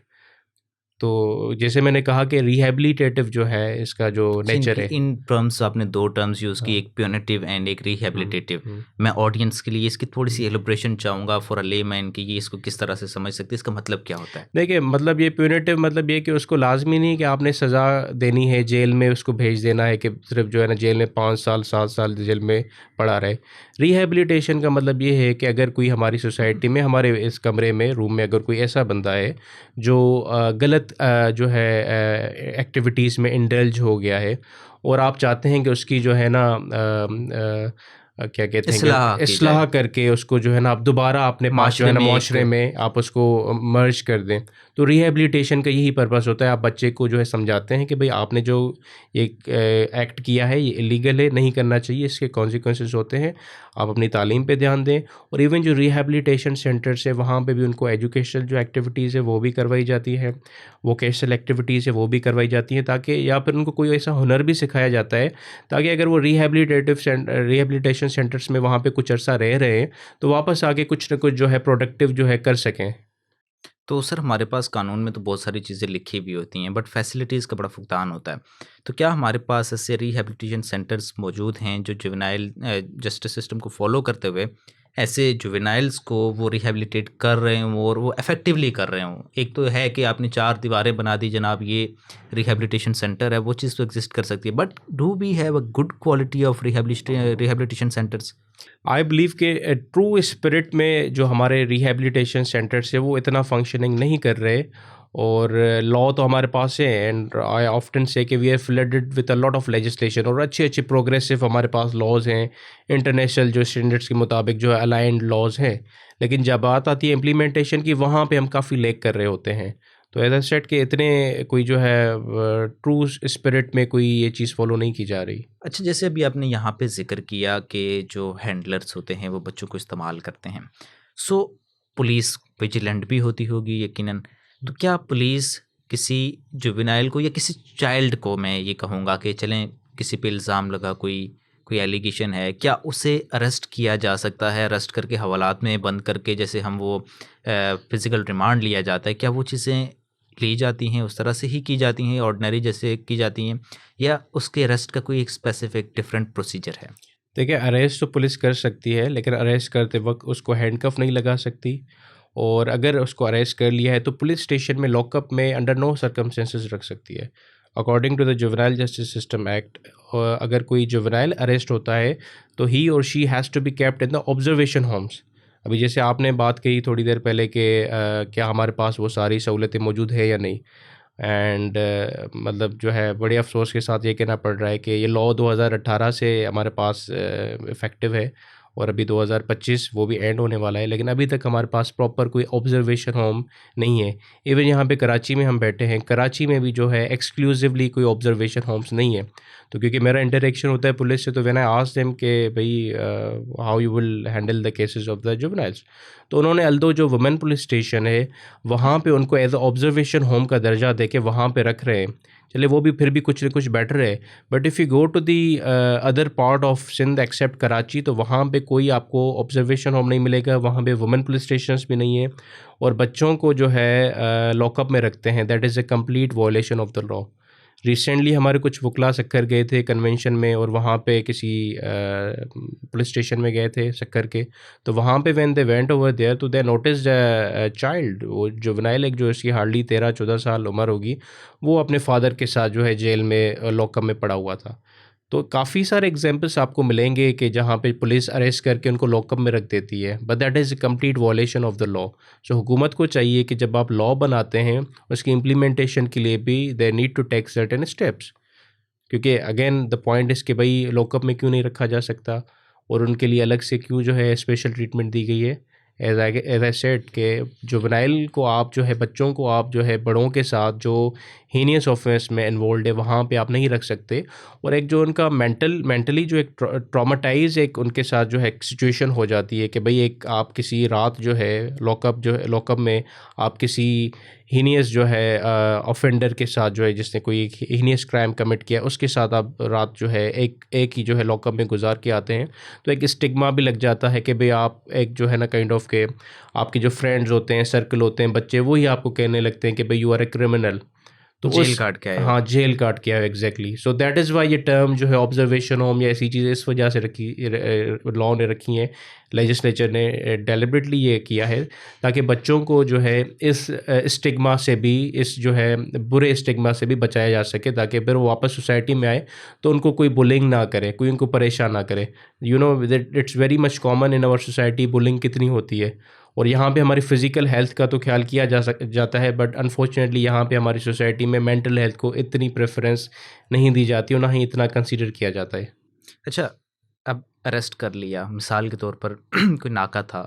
[SPEAKER 2] तो जैसे मैंने कहा कि रिहैबिलिटेटिव जो है इसका जो नेचर है,
[SPEAKER 1] इन टर्म्स आपने दो टर्म्स यूज़ की, एक प्यूनिटिव एंड एक रिहैबिलिटेटिव। मैं ऑडियंस के लिए इसकी थोड़ी सी एलिब्रेशन चाहूँगा फॉर अ लेमैन कि ये इसको किस तरह से समझ सकते हैं, इसका मतलब क्या होता है?
[SPEAKER 2] देखिए मतलब ये प्यूनिटिव मतलब ये कि उसको लाजमी नहीं कि आपने सज़ा देनी है, जेल में उसको भेज देना है कि सिर्फ जो है ना जेल में 5 साल 7 साल जेल में पड़ा रहे। रिहैबिलिटेशन का मतलब ये है कि अगर कोई हमारी सोसाइटी में, हमारे इस कमरे में, रूम में अगर कोई ऐसा बंदा है जो गलत जो है एक्टिविटीज़ में इंडल्ज हो गया है और आप चाहते हैं कि उसकी जो है ना क्या कहते हैं
[SPEAKER 1] इस्लाह
[SPEAKER 2] कि
[SPEAKER 1] की
[SPEAKER 2] इस्लाह
[SPEAKER 1] जाए,
[SPEAKER 2] करके उसको जो है ना आप दोबारा अपने पास जो है
[SPEAKER 1] माशरे
[SPEAKER 2] ना
[SPEAKER 1] में एक।
[SPEAKER 2] माशरे में आप उसको मर्ज कर दें। तो रिहैबिलिटेशन का यही पर्पस होता है, आप बच्चे को जो है समझाते हैं कि भाई आपने जो एक एक्ट किया है ये इलीगल है, नहीं करना चाहिए, इसके कॉन्सिक्वेंसेस होते हैं, आप अपनी तालीम पे ध्यान दें। और इवन जो रिहैबिलिटेशन सेंटर्स है वहाँ पे भी उनको एजुकेशनल जो एक्टिविटीज़ है वो भी करवाई जाती है, वोकेशनल एक्टिविटीज़ है वो भी करवाई जाती हैं, ताकि या फिर उनको कोई ऐसा हुनर भी सिखाया जाता है ताकि अगर वो रिहैबिलिटेशन सेंटर्स में वहाँ पे कुछ अरसा रह रहे हैं तो वापस आके कुछ ना कुछ जो है प्रोडक्टिव जो है कर सकें।
[SPEAKER 1] तो सर हमारे पास कानून में तो बहुत सारी चीज़ें लिखी भी होती हैं, बट फैसिलिटीज़ का बड़ा फुकदान होता है। तो क्या हमारे पास ऐसे रिहैबिलिटेशन सेंटर्स मौजूद हैं जो जुवेनाइल जस्टिस सिस्टम को फॉलो करते हुए ऐसे जुवेनाइल्स को वो रिहैबिलिटेट कर रहे हों और वो इफ़ेक्टिवली कर रहे हों? एक तो है कि आपने 4 दीवारें बना दी जनाब, ये रिहैबिलिटेशन सेंटर है, वो चीज़ तो एग्ज़िस्ट कर सकती है, but do we have a good quality of rehabilitation centres?
[SPEAKER 2] I believe कि ट्रू स्पिरिट में जो हमारे रिहैबिलिटेशन सेंटर्स है वो इतना फंक्शनिंग नहीं कर रहे। और लॉ तो हमारे पास है, एंड आई ऑफ्टन से कि we are flooded with a lot of legislation, और अच्छे अच्छे प्रोग्रेसिव हमारे पास लॉज हैं, इंटरनेशनल जो स्टैंडर्ड्स के मुताबिक जो है अलाइंड लॉज हैं। लेकिन जब बात आती है इम्प्लीमेंटेशन की, वहाँ पे हम काफ़ी लेक कर रहे होते हैं। तो एज आई सेड कि इतने कोई जो है ट्रू स्पिरिट में कोई ये चीज़ फॉलो नहीं की जा रही।
[SPEAKER 1] अच्छा, जैसे अभी आपने यहाँ पे ज़िक्र किया कि जो हैंडलर्स होते हैं वो बच्चों को इस्तेमाल करते हैं। सो पुलिस विजिलेंट भी होती होगी यकीनन। तो क्या पुलिस किसी जुवेनाइल को या किसी चाइल्ड को, मैं ये कहूँगा कि चलें किसी पे इल्ज़ाम लगा, कोई कोई एलिगेशन है, क्या उसे अरेस्ट किया जा सकता है? अरेस्ट करके हवालात में बंद करके जैसे हम वो फ़िज़िकल रिमांड लिया जाता है, क्या वो चीज़ें ली जाती हैं, उस तरह से ही की जाती हैं ऑर्डिनरी जैसे की जाती हैं? या उसके अरेस्ट का कोई एक स्पेसिफिक डिफरेंट प्रोसीजर है?
[SPEAKER 2] देखिए, अरेस्ट तो पुलिस कर सकती है, लेकिन अरेस्ट करते वक्त उसको हैंडकफ नहीं लगा सकती। और अगर उसको अरेस्ट कर लिया है तो पुलिस स्टेशन में लॉकअप में अंडर नो सर्कमस्टेंसेस रख सकती है। According to the juvenile justice system act, अगर कोई जुवेनाइल अरेस्ट होता है तो ही और she has to be kept in the observation homes. अभी जैसे आपने बात कही थोड़ी देर पहले कि क्या हमारे पास वो सारी सहूलतें मौजूद है या नहीं। एंड मतलब जो है बड़े अफसोस के साथ ये कहना पड़ रहा है कि ये लॉ 2018 से हमारे पास इफ़ेक्टिव है, और अभी 2025 वो भी एंड होने वाला है, लेकिन अभी तक हमारे पास प्रॉपर कोई ऑब्जर्वेशन होम नहीं है। इवन यहाँ पे कराची में हम बैठे हैं, कराची में भी जो है एक्सक्लूसिवली कोई ऑब्जर्वेशन होम्स नहीं है। तो क्योंकि मेरा इंटरेक्शन होता है पुलिस से, तो व्हेन आई आस्क्ड देम कि भाई how you will handle the cases of the juveniles, तो उन्होंने अल्दो जो वुमेन पुलिस स्टेशन है वहाँ पे उनको एज अ ऑब्जर्वेशन होम का दर्जा दे के वहाँ पे रख रहे हैं। चले वो भी फिर भी कुछ न कुछ बेटर है। But if you go to the other part of Sindh except Karachi, तो वहाँ पे कोई आपको ऑब्जर्वेशन होम नहीं मिलेगा, वहाँ पे वुमेन पुलिस स्टेशंस भी नहीं है, और बच्चों को जो है लॉकअप में रखते हैं। That is a complete violation of the law. Recently हमारे कुछ वकला सक्कर गए थे कन्वेंशन में, और वहाँ पे किसी पुलिस स्टेशन में गए थे सक्कर के, तो वहाँ पे when they went over there तो दे नोटिस्ड चाइल्ड, वो जुवेनाइल एक जो इसकी हार्डली 13-14 साल उम्र होगी, वो अपने फादर के साथ जो है जेल में लॉकअप में पड़ा हुआ था। तो काफ़ी सारे एग्जांपल्स आपको मिलेंगे कि जहाँ पे पुलिस अरेस्ट करके उनको लॉकअप में रख देती है, but that is a complete violation of the law. So हुकूमत को चाहिए कि जब आप लॉ बनाते हैं उसकी इम्प्लीमेंटेशन के लिए भी they need to take certain steps. क्योंकि अगेन द पॉइंट इज़ कि भाई लॉकअप में क्यों नहीं रखा जा सकता, और उनके लिए अलग से क्यों जो है स्पेशल ट्रीटमेंट दी गई है। एज आई सेड कि जुवेनाइल को आप जो है बच्चों को आप जो है बड़ों के साथ जो हीनियस ऑफेंस में इन्वॉल्व है वहाँ पे आप नहीं रख सकते। और एक जो उनका मेंटली जो एक ट्रॉमाटाइज एक उनके साथ जो है एक सिचुएशन हो जाती है कि भाई एक आप किसी रात जो है लॉकअप में आप किसी हीनियस जो है ऑफेंडर के साथ जो है जिसने कोई एक हीनियस क्राइम कमिट किया उसके साथ आप रात जो है एक ही जो है लॉकअप में गुजार के आते हैं, तो एक स्टिग्मा भी लग जाता है कि भाई आप एक जो है ना काइंड ऑफ के आपके जो फ्रेंड्स होते हैं, सर्कल होते हैं, बच्चे वही आपको कहने लगते हैं कि भाई यू आर ए क्रिमिनल। तो
[SPEAKER 1] जेल
[SPEAKER 2] उस
[SPEAKER 1] काट के आए हो।
[SPEAKER 2] हाँ, जेल काट के आए exactly. So that is Y ये टर्म जो है ऑब्जर्वेशन होम या ऐसी चीज़ें इस वजह से रखी लॉ ने रखी हैं, लेजिस्लेचर ने डेलिबरेटली ये किया है ताकि बच्चों को जो है इस स्टिग्मा से भी, इस जो है बुरे स्टिग्मा से भी बचाया जा सके, ताकि फिर वो वापस सोसाइटी में आए तो उनको कोई बुलिंग ना करे, कोई उनको परेशान ना करे। You know it's very much common in our society, bullying कितनी होती है। और यहाँ पे हमारी फ़िज़िकल हेल्थ का तो ख्याल किया जाता है, बट अनफॉर्चुनेटली यहाँ पे हमारी सोसाइटी में मेंटल हेल्थ को इतनी प्रेफरेंस नहीं दी जाती और ना ही इतना कंसीडर किया जाता है।
[SPEAKER 1] अच्छा, अब अरेस्ट कर लिया, मिसाल के तौर पर कोई नाका था,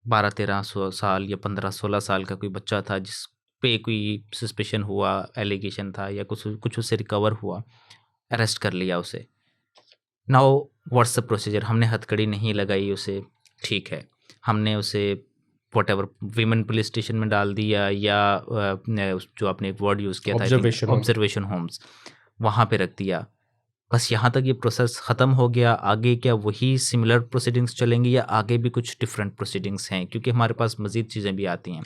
[SPEAKER 1] 12-13 साल या 15-16 साल का कोई बच्चा था जिस पे कोई सस्पेशन हुआ, एलिगेशन था या कुछ कुछ उससे रिकवर हुआ, अरेस्ट कर लिया उसे। Now what's the procedure? हमने हथकड़ी नहीं लगाई उसे, ठीक है, हमने उसे व्हाटएवर वीमेन पुलिस स्टेशन में डाल दिया या जो आपने एक वर्ड यूज़ किया था, I think
[SPEAKER 2] observation home.
[SPEAKER 1] Observation homes, वहाँ पे रख दिया। बस यहाँ तक ये प्रोसेस ख़त्म हो गया। आगे क्या वही सिमिलर प्रोसीडिंग्स चलेंगी या आगे भी कुछ डिफरेंट प्रोसीडिंग्स हैं? क्योंकि हमारे पास मज़ीद चीज़ें भी आती हैं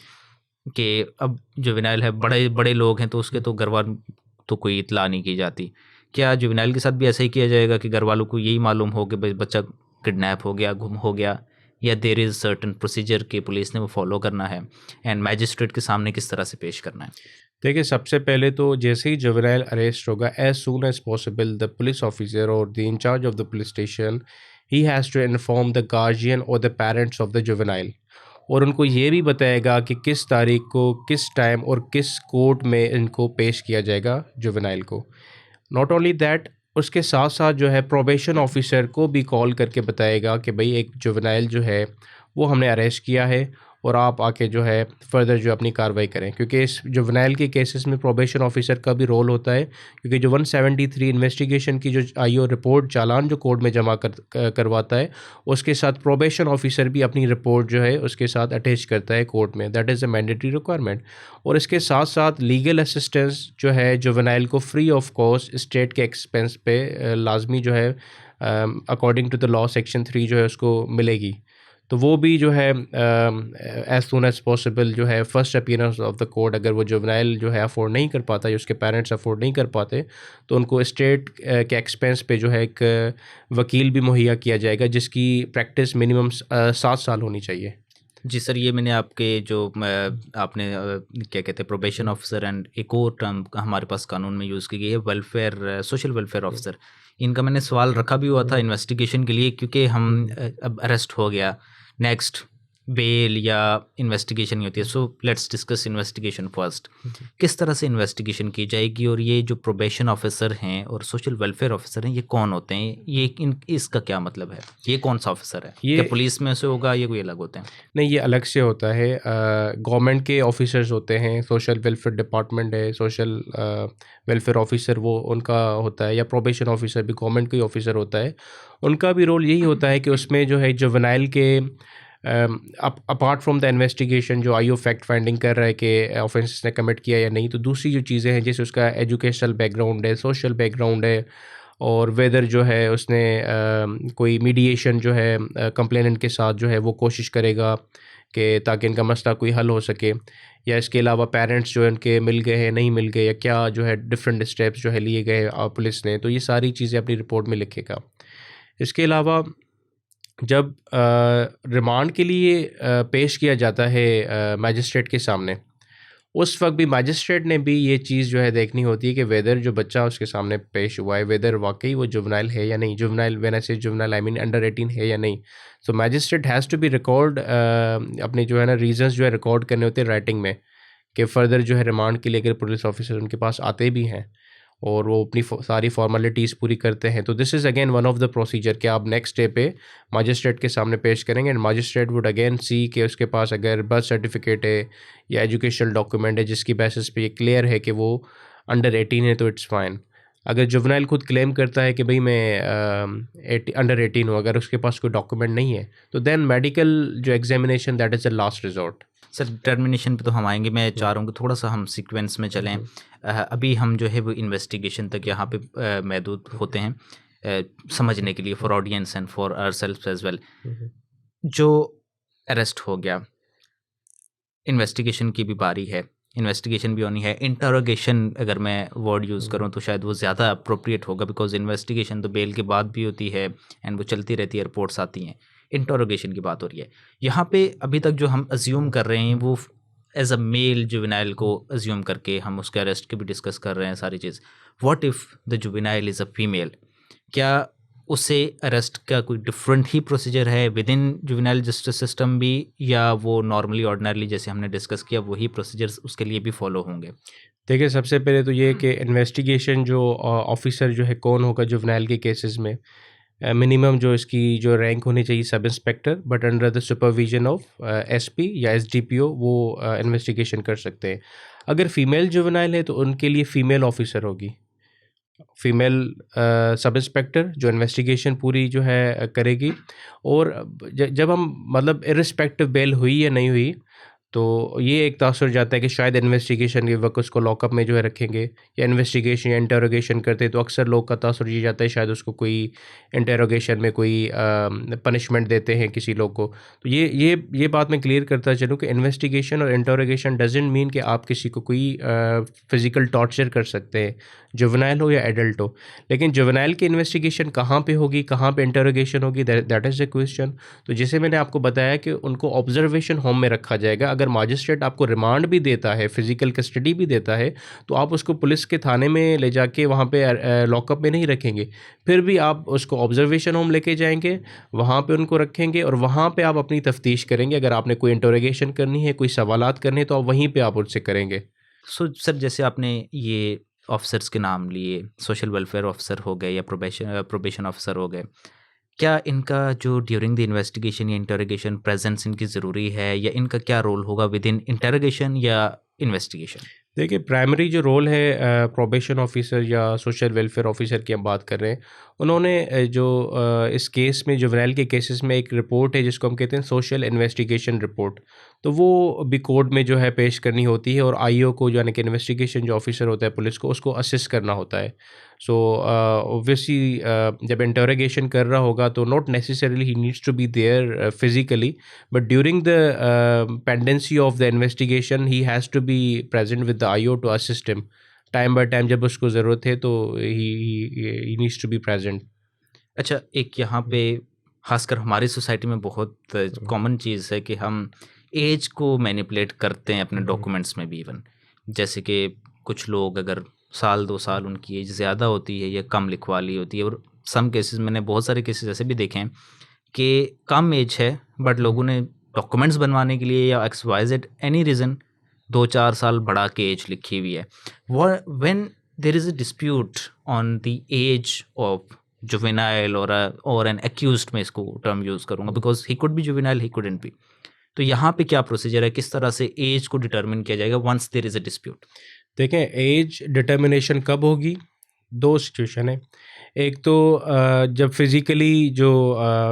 [SPEAKER 1] कि अब जुवेनाइल है, बड़े बड़े लोग हैं, तो उसके तो घर वालों तो कोई इत्ला नहीं की जाती। क्या जुवेनाइल के साथ भी ऐसा ही किया जाएगा कि घर वालों को यही मालूम हो कि भाई बच्चा किडनैप हो गया, गुम हो गया, या देयर इज़ सर्टन प्रोसीजर कि पुलिस ने वो फॉलो करना है एंड मैजिस्ट्रेट के सामने किस तरह से पेश करना है?
[SPEAKER 2] देखिए, सबसे पहले तो जैसे ही जुवेनाइल अरेस्ट होगा, as soon as possible the police officer और the incharge of the police station, he has to inform the guardian और the parents of the juvenile, और उनको ये भी बताएगा कि किस तारीख को, किस टाइम और किस कोर्ट में इनको पेश किया जाएगा जुवेनाइल को। नॉट ओनली दैट, उसके साथ साथ जो है प्रोबेशन ऑफिसर को भी कॉल करके बताएगा कि भाई एक जुवेनाइल जो है वो हमने अरेस्ट किया है और आप आके जो है फर्दर जो अपनी कार्रवाई करें, क्योंकि इस जुवेनाइल के केसेस में प्रोबेशन ऑफिसर का भी रोल होता है, क्योंकि जो 173 इन्वेस्टिगेशन की जो आईओ रिपोर्ट चालान जो कोर्ट में जमा करवाता है, उसके साथ प्रोबेशन ऑफिसर भी अपनी रिपोर्ट जो है उसके साथ अटैच करता है कोर्ट में। That is a mandatory requirement. और इसके साथ साथ लीगल असिस्टेंस जो है जुवेनाइल को फ्री ऑफ कॉस्ट स्टेट के एक्सपेंस पे लाजमी जो है according to the law section 3 जो है उसको मिलेगी। तो वो भी जो है एज सून एज पॉसिबल जो है first appearance of the court, अगर वो जुवेनाइल जो है अफोर्ड नहीं कर पाता या उसके पेरेंट्स अफोर्ड नहीं कर पाते, तो उनको स्टेट के एक्सपेंस पे जो है एक वकील भी मुहैया किया जाएगा, जिसकी प्रैक्टिस मिनिमम 7 साल होनी चाहिए।
[SPEAKER 1] जी सर, ये मैंने आपके जो आपने क्या कहते हैं प्रोबेशन ऑफिसर एंड एक और टर्म हमारे पास कानून में यूज़ की गई है, वेलफेयर, सोशल वेलफेयर ऑफिसर, इनका मैंने सवाल रखा भी हुआ था इन्वेस्टिगेशन के लिए, क्योंकि हम अब अरेस्ट हो गया, नेक्स्ट बेल या इन्वेस्टिगेशन ही होती है। So let's discuss investigation first. किस तरह से इन्वेस्टिगेशन की जाएगी और ये जो प्रोबेशन ऑफिसर हैं और सोशल वेलफेयर ऑफिसर हैं, ये कौन होते हैं? ये इसका क्या मतलब है? ये कौन सा ऑफिसर है?
[SPEAKER 2] ये
[SPEAKER 1] क्या पुलिस में से होगा या कोई अलग होते हैं?
[SPEAKER 2] नहीं, ये अलग से होता है। गवर्नमेंट के ऑफिसर्स होते हैं, सोशल वेलफेयर डिपार्टमेंट है, सोशल वेलफेयर ऑफिसर वो उनका होता है, या प्रोबेशन ऑफिसर भी गवर्नमेंट का ही ऑफिसर होता है। उनका भी रोल यही होता है कि उसमें जो है जुवेनाइल के अपार्ट फ्रॉम द इन्वेस्टिगेशन जो आईओ फैक्ट फाइंडिंग कर रहा है कि ऑफेंस ने कमिट किया या नहीं, तो दूसरी जो चीज़ें हैं जैसे उसका एजुकेशनल बैकग्राउंड है, सोशल बैकग्राउंड है, और वेदर जो है उसने कोई मीडिएशन जो है कंप्लेनेंट के साथ जो है वो कोशिश करेगा कि ताकि इनका मसला कोई हल हो सके, या इसके अलावा पेरेंट्स जो है उनके मिल गए हैं नहीं मिल गए, या क्या जो है डिफरेंट स्टेप्स जो है लिए गए पुलिस ने, तो ये सारी चीज़ें अपनी रिपोर्ट में लिखेगा। इसके अलावा जब रिमांड के लिए पेश किया जाता है मैजिस्ट्रेट के सामने, उस वक्त भी मैजिस्ट्रेट ने भी ये चीज़ जो है देखनी होती है कि वेदर जो बच्चा उसके सामने पेश हुआ है वेदर वाकई वो जुवेनाइल है या नहीं, जुवेनाइल व्हेन आई से जुवेनाइल आई मीन अंडर 18 है या नहीं। So magistrate has to be record अपने जो है ना रीजंस जो है रिकॉर्ड करने होते हैं राइटिंग में, कि फर्दर जो है रिमांड के लिए अगर पुलिस ऑफिसर उनके पास आते भी हैं और वो अपनी सारी फॉर्मेलिटीज़ पूरी करते हैं, तो this is again one of the procedure कि आप नेक्स्ट डे पे मजिस्ट्रेट के सामने पेश करेंगे, एंड मजिस्ट्रेट वुड अगेन सी कि उसके पास अगर बर्थ सर्टिफिकेट है या एजुकेशनल डॉक्यूमेंट है जिसकी बेसिस पे ये क्लियर है कि वो अंडर 18 है, तो इट्स फाइन। अगर जुवेनाइल खुद क्लेम करता है कि भाई मैं अंडर 18 हूँ, अगर उसके पास कोई डॉक्यूमेंट नहीं है, तो देन मेडिकल जो examination that is the last resort.
[SPEAKER 1] Sir determination पे तो हम आएंगे, मैं चाह रहा हूँ कि थोड़ा सा हम सीक्वेंस में चलें। अभी हम जो है वो इन्वेस्टिगेशन तक यहाँ पे महदूद होते हैं, समझने के लिए for audience and for ourselves as well. जो अरेस्ट हो गया, इन्वेस्टिगेशन की भी बारी है, इन्वेस्टिगेशन भी होनी है। इंटरोगेशन अगर मैं वर्ड यूज़ करूँ तो शायद वो ज़्यादा अप्रोप्रिएट होगा, बिकॉज इन्वेस्टिगेशन तो बेल के बाद भी होती है एंड वो चलती रहती है, रिपोर्ट्स आती हैं। इंटरोगेशन की बात हो रही है यहाँ पे। अभी तक जो हम अज्यूम कर रहे हैं वो एज अ मेल जुवेनाइल को अज्यूम करके हम उसके अरेस्ट की भी डिस्कस कर रहे हैं सारी चीज़। What if the juvenile is a female? क्या उसे अरेस्ट का कोई डिफरेंट ही प्रोसीजर है within juvenile justice system भी, या वो नॉर्मली ऑर्डिनरली जैसे हमने डिस्कस किया वही प्रोसीजर्स उसके लिए भी फॉलो होंगे?
[SPEAKER 2] देखिए, सबसे पहले तो ये कि इन्वेस्टिगेशन जो ऑफिसर जो है कौन होगा जुवेनाइल के केसेस में, मिनिमम जो इसकी जो रैंक होनी चाहिए sub inspector, but under the supervision of SP या एसडीपीओ वो इन्वेस्टिगेशन कर सकते हैं। अगर फीमेल जुवेनाइल है तो उनके लिए फ़ीमेल ऑफिसर होगी, फीमेल सब इंस्पेक्टर जो इन्वेस्टिगेशन पूरी जो है करेगी। और जब हम मतलब इर्रिस्पेक्टिव बेल हुई या नहीं हुई तो ये एक तासुर जाता है कि शायद इन्वेस्टिगेशन के वक्त उसको लॉकअप में जो है रखेंगे, या इन्वेस्टिगेशन या इंटरोगेशन करते हैं तो अक्सर लोग का तासुर ये जाता है शायद उसको कोई इंटरोगेशन में कोई पनिशमेंट देते हैं किसी लोग को। तो ये बात मैं क्लियर करता चलूँ कि इन्वेस्टिगेशन और इंटरोगेशन डजेंट मीन कि आप किसी को कोई फिज़िकल टॉर्चर कर सकते हैं, जुवेनाइल हो या एडल्ट हो। लेकिन जुवेनाइल की इन्वेस्टिगेशन कहाँ पे होगी, कहाँ पे इंटरोगेशन होगी, दैट इज़ द क्वेश्चन। तो जैसे मैंने आपको बताया कि उनको ऑब्जर्वेशन होम में रखा जाएगा। अगर मजिस्ट्रेट आपको रिमांड भी देता है, फिजिकल कस्टडी भी देता है, तो आप उसको पुलिस के थाने में ले जाके वहाँ पे लॉकअप में नहीं रखेंगे, फिर भी आप उसको ऑब्जर्वेशन होम लेके जाएंगे, वहाँ पे उनको रखेंगे और वहाँ पे आप अपनी तफ्तीश करेंगे। अगर आपने कोई इंटरोगेशन करनी है, कोई सवालात करने हैं, तो आप वहीं पे आप उनसे करेंगे।
[SPEAKER 1] सो सर, जैसे आपने ये ऑफिसर्स के नाम लिए, सोशल वेलफेयर ऑफिसर हो गए या प्रोबेशन ऑफिसर हो गए, क्या इनका जो ड्यूरिंग द इन्वेस्टिगेशन या इंटरोगेशन प्रेजेंस इनकी ज़रूरी है, या इनका क्या रोल होगा विद इन इंटरोगेशन या इन्वेस्टिगेशन?
[SPEAKER 2] देखिए, प्राइमरी जो रोल है प्रोबेशन ऑफिसर या सोशल वेलफेयर ऑफिसर की हम बात कर रहे हैं, उन्होंने इस केस में जुवेनाइल के केसेस में एक रिपोर्ट है जिसको हम कहते हैं सोशल इन्वेस्टिगेशन रिपोर्ट, तो वो भी कोर्ट में जो है पेश करनी होती है, और आईओ को यानी कि इन्वेस्टिगेशन जो ऑफिसर होता है पुलिस को, उसको असिस्ट करना होता है। सो ऑब्वियसली जब इंटरोगेशन कर रहा होगा तो not necessarily he needs to be there physically, but during the pendency of the investigation he has to be present with the IO to assist him time by time. जब उसको ज़रूरत है तो he needs to be present.
[SPEAKER 1] अच्छा, एक यहाँ पे खासकर हमारी सोसाइटी में बहुत कॉमन चीज़ है कि हम एज को मैनिपुलेट करते हैं अपने डॉक्यूमेंट्स में भी। इवन जैसे कि कुछ लोग अगर साल 2 साल उनकी एज ज़्यादा होती है या कम लिखवा ली होती है, और सम केसेस मैंने बहुत सारे केसेस ऐसे भी देखे हैं कि कम एज है बट लोगों ने डॉक्यूमेंट्स बनवाने के लिए या X Y Z any reason 2-4 साल बढ़ा के एज लिखी हुई है। When there is a dispute on the age of juvenile और एन एक्यूज्ड, में इसको टर्म यूज़ करूँगा because he could be juvenile, he couldn't be, तो यहाँ पे क्या प्रोसीजर है, किस तरह से एज को डिटरमिन किया जाएगा once there is a dispute?
[SPEAKER 2] देखें, एज डिटर्मिनेशन कब होगी, दो सिचुएशन है। एक तो जब फिज़िकली जो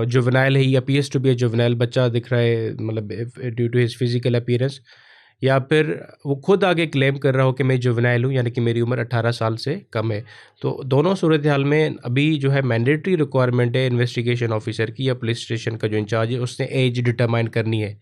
[SPEAKER 2] जुवेनाइल है, he appears to be a juvenile, बच्चा दिख रहा है मतलब due to his physical appearance, या फिर वो खुद आगे क्लेम कर रहा हो कि मैं जुवेनाइल हूँ, यानी कि मेरी उम्र 18 साल से कम है। तो दोनों सूरत हाल में अभी जो है मैंडेटरी रिक्वायरमेंट है इन्वेस्टिगेशन ऑफिसर की या पुलिस स्टेशन का जो इंचार्ज है उसने एज डिटरमाइन करनी है।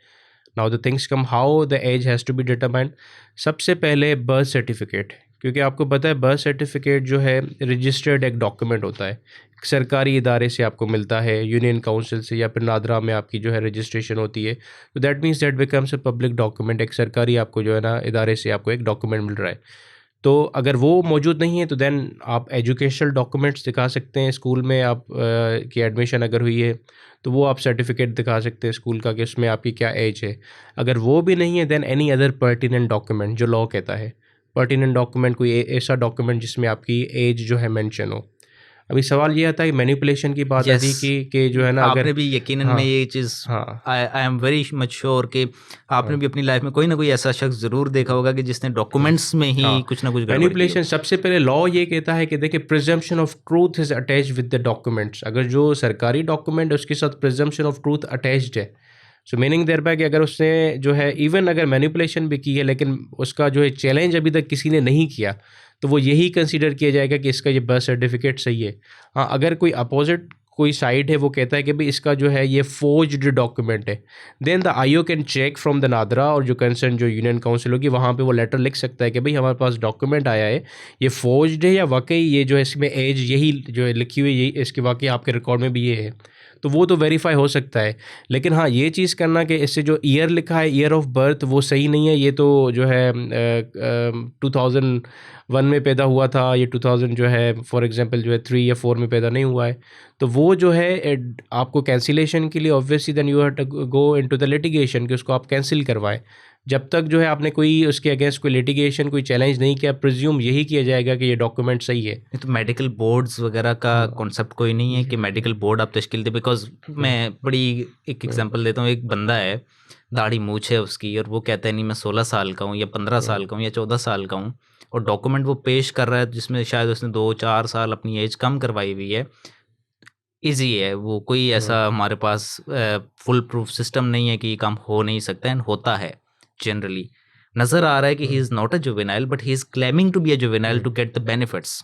[SPEAKER 2] Now the things come how the age has to be determined. सबसे पहले बर्थ सर्टिफिकेट, क्योंकि आपको पता है बर्थ सर्टिफिकेट जो है रजिस्टर्ड एक डॉक्यूमेंट होता है, सरकारी इदारे से आपको मिलता है, यूनियन काउंसिल से या फिर नादरा में आपकी जो है रजिस्ट्रेशन होती है, तो that means that becomes a public document. एक सरकारी आपको जो है ना इदारे से आपको एक डॉक्यूमेंट मिल रहा है। तो अगर वो मौजूद नहीं है तो देन आप एजुकेशनल डॉक्यूमेंट्स दिखा सकते हैं। स्कूल में आप की एडमिशन अगर हुई है तो वो आप सर्टिफिकेट दिखा सकते हैं स्कूल का कि उसमें आपकी क्या एज है। अगर वो भी नहीं है then any other pertinent document, जो लॉ कहता है पर्टिनेंट डॉक्यूमेंट, कोई ऐसा डॉक्यूमेंट जिसमें आपकी एज जो है मेंशन हो। अभी सवाल ये आता है मैनिपुलेशन की बात आती है कि जो है ना, अगर
[SPEAKER 1] आपने भी यकीनन
[SPEAKER 2] हाँ
[SPEAKER 1] में ये चीज़,
[SPEAKER 2] हाँ
[SPEAKER 1] I am very much sure कि आपने भी अपनी लाइफ में कोई ना कोई ऐसा शख्स ज़रूर देखा होगा कि जिसने डॉक्यूमेंट्स में ही
[SPEAKER 2] हाँ
[SPEAKER 1] कुछ ना कुछ गड़बड़ की हो।
[SPEAKER 2] मैनिपुलेशन सबसे पहले लॉ ये कहता है कि देखिए presumption of truth is attach with the documents. अगर जो सरकारी डॉक्यूमेंट है उसके साथ प्रिजम्पशन ऑफ ट्रूथ अटैच्ड है, सो मीनिंग देयर बाय कि अगर उसने जो है इवन अगर मैनिपुलेशन भी की है लेकिन उसका जो है चैलेंज अभी तक किसी ने नहीं किया, तो वो यही कंसीडर किया जाएगा कि इसका ये बर्थ सर्टिफिकेट सही है। हाँ, अगर कोई अपोजिट कोई साइड है वो कहता है कि भाई इसका जो है ये फोर्ज्ड डॉक्यूमेंट है, then the IO can check from the NADRA, और जो कंसर्न जो यूनियन काउंसिल होगी वहाँ पे वो लेटर लिख सकता है कि भाई हमारे पास डॉक्यूमेंट आया है, ये फोर्ज्ड है या वाकई ये जो है इसमें एज यही जो है लिखी हुई, यही इसके वाकई आपके रिकॉर्ड में भी ये है, तो वो तो वेरीफाई हो सकता है। लेकिन हाँ, ये चीज़ करना कि इससे जो ईयर लिखा है, ईयर ऑफ बर्थ, वो सही नहीं है, ये तो जो है 2001 में पैदा हुआ था, ये 2000 जो है फॉर एग्जांपल जो है 3 या 4 में पैदा नहीं हुआ है, तो वो जो है आपको कैंसिलेशन के लिए obviously then you have to go into the litigation कि उसको आप कैंसिल करवाएं। जब तक जो है आपने कोई उसके अगेंस्ट कोई लिटिगेशन कोई चैलेंज नहीं किया, प्रिज्यूम यही किया जाएगा कि ये डॉक्यूमेंट सही है।
[SPEAKER 1] नहीं तो मेडिकल बोर्ड्स वगैरह का कॉन्सेप्ट कोई नहीं है कि मेडिकल बोर्ड आप तश्कील दे? बिकॉज मैं बड़ी एक एग्जांपल देता हूँ, एक बंदा है, दाढ़ी मूछ है उसकी, और वो कहता है नहीं मैं 16 साल का हूँ या 15 साल का हूँ या 14 साल का हूँ, और डॉक्यूमेंट वो पेश कर रहा है जिसमें शायद उसने 2-4 साल अपनी एज कम करवाई हुई है। ईजी है वो, कोई ऐसा हमारे पास फुल प्रूफ सिस्टम नहीं है कि ये काम हो नहीं सकता, एंड होता है जनरली। नज़र आ रहा है कि he is not a juvenile but he is claiming to be a juvenile to get the benefits.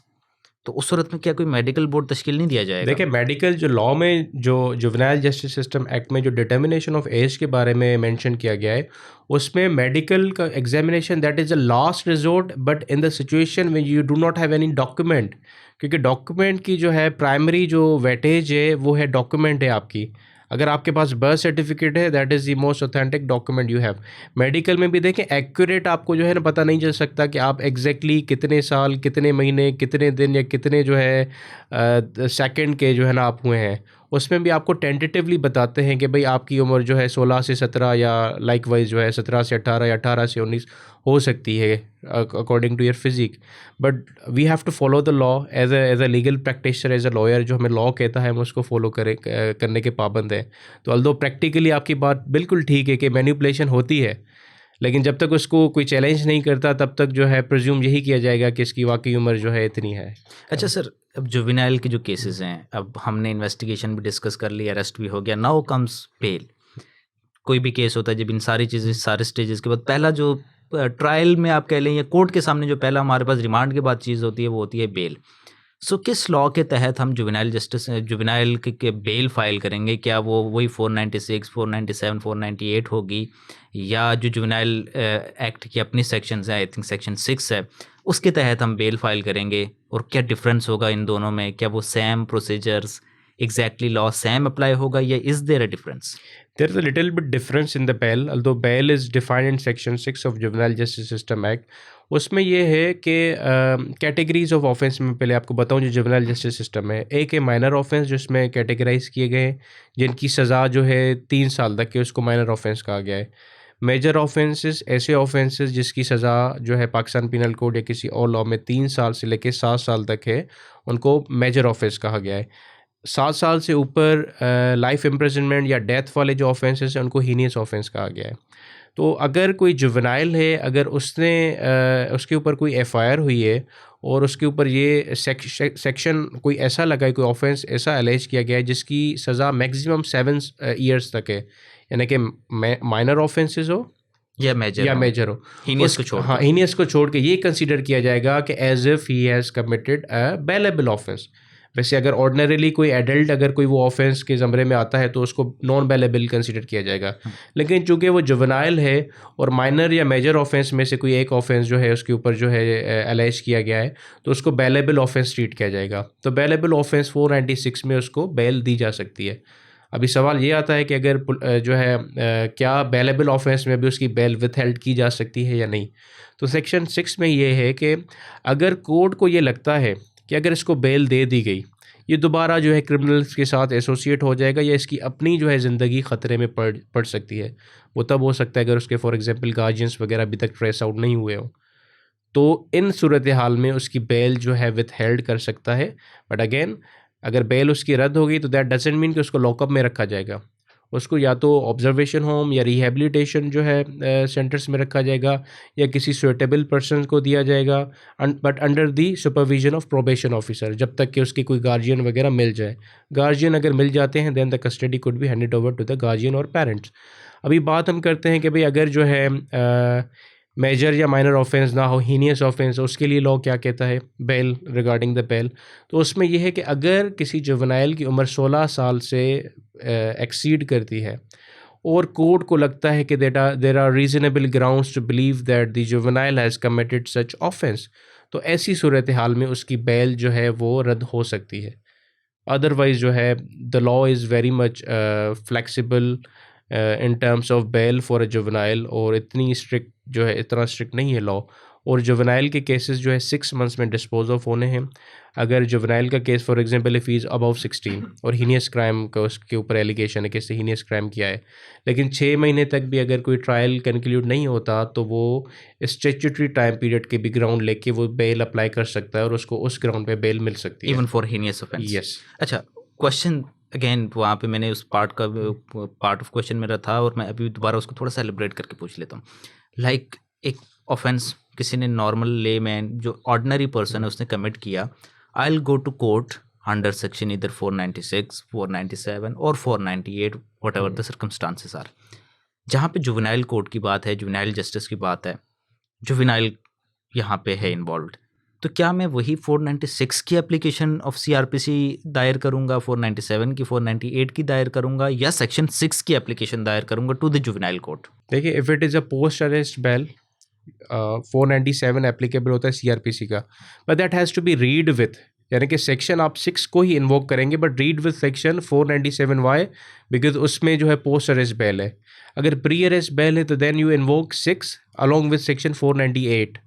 [SPEAKER 1] तो उस सूरत में क्या कोई मेडिकल बोर्ड तश्कील नहीं दिया जाएगा?
[SPEAKER 2] देखिए, मेडिकल जो लॉ में जो जुवेनाइल जस्टिस सिस्टम एक्ट में जो डिटर्मिनेशन ऑफ एज के बारे में मेंशन किया गया है, उसमें मेडिकल का examination that is a last resort but in the situation when you do not have any document, क्योंकि डॉक्यूमेंट की जो है प्राइमरी जो वेटेज है वो है डॉक्यूमेंट है आपकी। अगर आपके पास बर्थ सर्टिफिकेट है that is the most authentic document you have. Medical में भी देखें एक्यूरेट आपको जो है ना पता नहीं चल सकता कि आप एग्जैक्टली कितने साल, कितने महीने, कितने दिन या कितने जो है सेकंड के जो है ना आप हुए हैं। उसमें भी आपको टेंटेटिवली बताते हैं कि भाई आपकी उम्र जो है 16 से 17 या लाइकवाइज जो है 17 से 18 या 18 से 19 हो सकती है according to your physique. But we have to follow the law as a legal practitioner, as a lawyer. जो हमें लॉ कहता है हम उसको फॉलो करने के पाबंद हैं। तो अल्दो प्रैक्टिकली आपकी बात बिल्कुल ठीक है कि मैनिपुलेशन होती है, लेकिन जब तक उसको कोई चैलेंज नहीं करता तब तक जो है प्रिज्यूम यही किया जाएगा कि इसकी वाकई उम्र जो है इतनी है।
[SPEAKER 1] अच्छा सर, अब जुवेनाइल के जो केसेस हैं, अब हमने इन्वेस्टिगेशन भी डिस्कस कर ली, अरेस्ट भी हो गया, नाउ कम्स बेल। कोई भी केस होता है जब इन सारी चीज़ें, सारे स्टेजेस के बाद पहला जो ट्रायल में आप कह लें या कोर्ट के सामने जो पहला हमारे पास रिमांड के बाद चीज़ होती है वो होती है बेल। सो किस लॉ के तहत हम जुवेनाइल जस्टिस, जुवेनाइल के बेल फाइल करेंगे? क्या वो वही 496, 497, 498 होगी, या जो जुवेनाइल एक्ट की अपनी सेक्शंस है, आई थिंक सेक्शन 6 है, उसके तहत हम बेल फाइल करेंगे? और क्या डिफरेंस होगा इन दोनों में? क्या वो same procedures, exactly law same apply होगा, या is there a difference?
[SPEAKER 2] There is a little bit difference in the bail, although bail is defined in Section 6 of Juvenile Justice System Act. उसमें ये है कि कैटेगरीज ऑफ ऑफेंस में पहले आपको बताऊं जो जुवेनाइल जस्टिस सिस्टम है। एक है माइनर ऑफेंस जिसमें कैटेगराइज किए गए हैं, जिनकी सज़ा जो है 3 साल तक के, उसको माइनर ऑफेंस कहा गया है। मेजर ऑफेंसेस ऐसे ऑफेंसेस जिसकी सज़ा जो है पाकिस्तान पिनल कोड या किसी और लॉ में 3 साल से लेकर 7 साल तक है, उनको मेजर ऑफेंस कहा गया है। 7 साल से ऊपर लाइफ इम्प्रिजनमेंट या डेथ वाले जो ऑफेंसेस हैं उनको हीनियस ऑफेंस कहा गया है। तो अगर कोई जुवेनाइल है, अगर उसने उसके ऊपर कोई एफआईआर हुई है और उसके ऊपर ये सेक्शन कोई ऐसा लगा है, कोई ऑफेंस ऐसा अलेज किया गया है जिसकी सज़ा मैक्सिमम 7 ईयर्स तक है, यानी कि माइनर ऑफेंसेस हो
[SPEAKER 1] या मेजर हो, हीनियस को छोड़,
[SPEAKER 2] हाँ, हीनियस को छोड़ के ये कंसीडर किया जाएगा कि as if he has committed a bailable offence. वैसे अगर ऑर्डिनरीली कोई एडल्ट अगर कोई वो ऑफेंस के ज़मरे में आता है तो उसको नॉन बेलेबल कंसीडर किया जाएगा, लेकिन चूंकि वो जुवेनाइल है और माइनर या मेजर ऑफेंस में से कोई एक ऑफेंस जो है उसके ऊपर जो है अलेज किया गया है तो उसको बेलेबल ऑफेंस ट्रीट किया जाएगा। तो बेलेबल ऑफेंस 496 में उसको बेल दी जा सकती है। अभी सवाल ये आता है कि अगर जो है क्या बेलेबल ऑफेंस में भी उसकी बेल विथहेल्ड की जा सकती है या नहीं। तो सेक्शन 6 में ये है कि अगर कोर्ट को ये लगता है कि अगर इसको बेल दे दी गई, ये दोबारा जो है क्रिमिनल्स के साथ एसोसिएट हो जाएगा या इसकी अपनी जो है ज़िंदगी ख़तरे में पड़ सकती है, वो तब हो सकता है अगर उसके फॉर एग्जांपल गार्जियंस वगैरह अभी तक ट्रेस आउट नहीं हुए हो, तो इन सूरत हाल में उसकी बेल जो है विथहेल्ड कर सकता है। बट अगेन अगर बेल उसकी रद्द होगी तो दैट डजंट मीन कि उसको लॉकअप में रखा जाएगा, उसको या तो ऑब्जर्वेशन होम या रिहेबिलिटेशन जो है सेंटर्स में रखा जाएगा या किसी सुटेबल पर्सन को दिया जाएगा, but under the supervision of probation officer, जब तक कि उसकी कोई गार्जियन वगैरह मिल जाए। गार्जियन अगर मिल जाते हैं then the custody could be handed over to the guardian और पेरेंट्स। अभी बात हम करते हैं कि भाई अगर जो है मेजर या माइनर ऑफेंस ना हो, हीनियस ऑफेंस, उसके लिए लॉ क्या कहता है बेल, रिगार्डिंग द बेल। तो उसमें यह है कि अगर किसी जुवेनाइल की उम्र 16 साल से एक्सीड करती है और कोर्ट को लगता है कि there are reasonable grounds to believe that the juvenile has committed such offence, तो ऐसी सूरत हाल में उसकी बेल जो है वो रद्द हो सकती है। अदरवाइज़ जो है the law is very much flexible in terms of bail for a juvenile, और इतनी स्ट्रिक्ट जो है, इतना स्ट्रिक्ट नहीं है लॉ। और जुवेनाइल के केसेस जो है 6 मंथ्स में डिस्पोज ऑफ होने हैं। अगर जुवेनाइल का case for example if is above 16 और हीनियस क्राइम का उसके ऊपर एलिगेशन है कि इससे हीनियस क्राइम किया है, लेकिन 6 महीने तक भी अगर कोई ट्रायल कंक्लूड नहीं होता तो वो स्टैट्यूटरी टाइम पीरियड के भी ग्राउंड लेके वो बेल अप्लाई कर सकता है और उसको उस ग्राउंड पे बेल मिल सकती है।
[SPEAKER 1] Even for heinous offence.
[SPEAKER 2] Yes.
[SPEAKER 1] अच्छा, क्वेश्चन अगेन वहाँ पे मैंने उस पार्ट ऑफ क्वेश्चन मेरा था और मैं अभी दोबारा उसको थोड़ा सा एलिब्रेट करके पूछ लेता हूँ। लाइक एक ऑफेंस किसी ने नॉर्मल ले मैन जो ऑर्डिनरी पर्सन है उसने कमिट किया, I will go to court under section इधर 496, 497 और 498 whatever the circumstances are. जहाँ पे जुवेनाइल कोर्ट की बात है, जुवेनाइल जस्टिस की बात है, जुवेनाइल यहाँ पे है इन्वॉल्व, तो क्या मैं वही 496 की एप्लीकेशन ऑफ सीआरपीसी दायर करूंगा, 497 की, 498 की दायर करूंगा, या सेक्शन 6 की एप्लीकेशन दायर करूंगा टू द जुवेनाइल कोर्ट?
[SPEAKER 2] देखिए, if it is a post arrest bail 497 applicable होता है सीआरपीसी का, but that has to be read with, यानी कि सेक्शन आप 6 को ही इन्वोक करेंगे but read with section 497 Y, because उसमें जो है पोस्ट अरेस्ट बेल है। अगर प्री अरेस्ट बेल है तो then you invoke 6 along with section 498,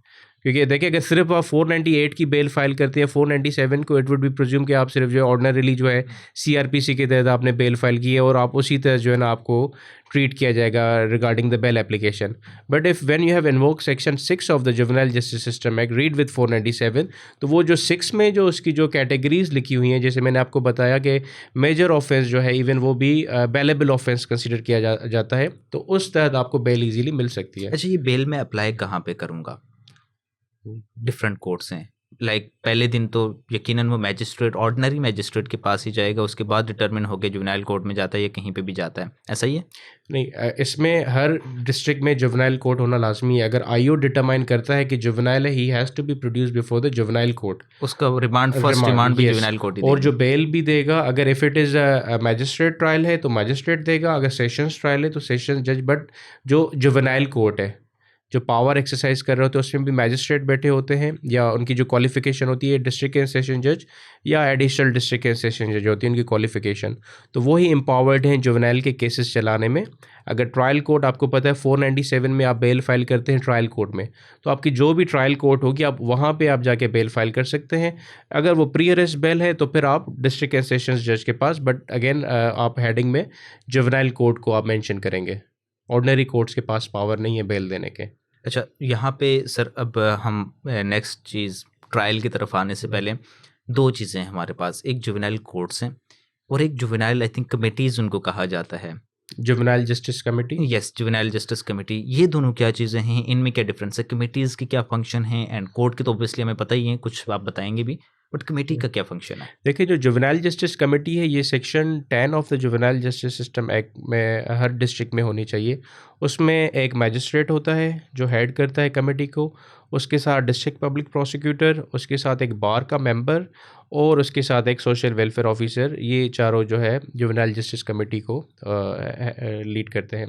[SPEAKER 2] क्योंकि देखिए अगर सिर्फ आप 498 की बेल फाइल करते हैं 497 को, इट वुड बी प्रिज्यूम कि आप सिर्फ जो है ऑर्डिनरीली जो है सीआरपीसी के तहत आपने बेल फाइल की है और आप उसी तरह जो है ना आपको ट्रीट किया जाएगा regarding the bail application. But if when you have invoke section 6 of the juvenile justice system act read with 497, तो वो जो 6 में जो उसकी जो कैटेगरीज लिखी हुई हैं, जैसे मैंने आपको बताया कि मेजर ऑफेंस जो है इवन वो भी बेलेबल ऑफेंस कंसिडर किया जाता है, तो उस तहत आपको बेल ईजीली मिल सकती है।
[SPEAKER 1] अच्छा, ये बेल मैं अप्लाई कहाँ पे करूँगा? डिफरेंट कोर्ट्स हैं। लाइक पहले दिन तो यकीनन वो मैजिस्ट्रेट, ऑर्डिनरी मैजिस्ट्रेट के पास ही जाएगा, उसके बाद डिटरमिन होकर जुवेनाइल कोर्ट में जाता है या कहीं पे भी जाता है, ऐसा ही है?
[SPEAKER 2] नहीं, इसमें हर डिस्ट्रिक्ट में जुवेनाइल कोर्ट होना लाजमी है। अगर आईओ डिटरमाइन करता है कि जुवेनाइल है, he has to be produce before the juvenile court,
[SPEAKER 1] उसका रिमांड, फर्स्ट रिमांड भी जुवेनाइल कोर्ट ही
[SPEAKER 2] और
[SPEAKER 1] देगा।
[SPEAKER 2] जो बेल भी देगा, अगर if it is magistrate trial है तो मैजिस्ट्रेट देगा, अगर सेशंस ट्रायल है तो सेशंस जज। बट जो जुवेनाइल कोर्ट है जो पावर एक्सरसाइज कर रहे होते हैं उसमें भी मैजिस्ट्रेट बैठे होते हैं, या उनकी जो क्वालिफिकेशन होती है डिस्ट्रिक्ट एंड सेशन जज या एडिशनल डिस्ट्रिक्ट एंड सेशन जज होती है उनकी क्वालिफिकेशन, तो वो ही एम्पावर्ड हैं जुवेनाइल के केसेस चलाने में। अगर ट्रायल कोर्ट आपको पता है 497 में आप बेल फाइल करते हैं ट्रायल कोर्ट में, तो आपकी जो भी ट्रायल कोर्ट होगी आप वहाँ पे आप जाके बेल फाइल कर सकते हैं। अगर वो प्री अरेस्ट बेल है तो फिर आप डिस्ट्रिक्ट एंड सेशंस जज के पास, बट अगेन आप हेडिंग में जुवेनाइल कोर्ट को आप मेंशन करेंगे। ऑर्डिनरी कोर्ट्स के पास पावर नहीं है बेल देने के।
[SPEAKER 1] अच्छा, यहाँ पे सर अब हम नेक्स्ट चीज़ ट्रायल की तरफ आने से पहले दो चीज़ें हैं हमारे पास, एक जुवेनाइल कोर्ट्स हैं और एक जुवेनाइल आई थिंक कमेटीज़ उनको कहा जाता है,
[SPEAKER 2] juvenile justice committee.
[SPEAKER 1] Yes, juvenile justice committee. ये दोनों क्या चीज़ें हैं, इनमें क्या डिफरेंस है, कमेटीज़ की क्या फंक्शन है, एंड कोर्ट की तो ऑब्वियसली हमें पता ही है, कुछ आप बताएंगे भी, बट कमेटी का क्या फंक्शन है?
[SPEAKER 2] देखिए, जो जुवेनाइल जस्टिस कमेटी है ये section 10 of the juvenile justice system act में हर डिस्ट्रिक्ट में होनी चाहिए। उसमें एक मैजिस्ट्रेट होता है जो हेड करता है कमेटी को, उसके साथ डिस्ट्रिक्ट पब्लिक प्रोसिक्यूटर, उसके साथ एक बार का मेंबर और उसके साथ एक सोशल वेलफेयर ऑफिसर। ये चारों जो है जुवेनाइल जस्टिस कमेटी को लीड करते हैं।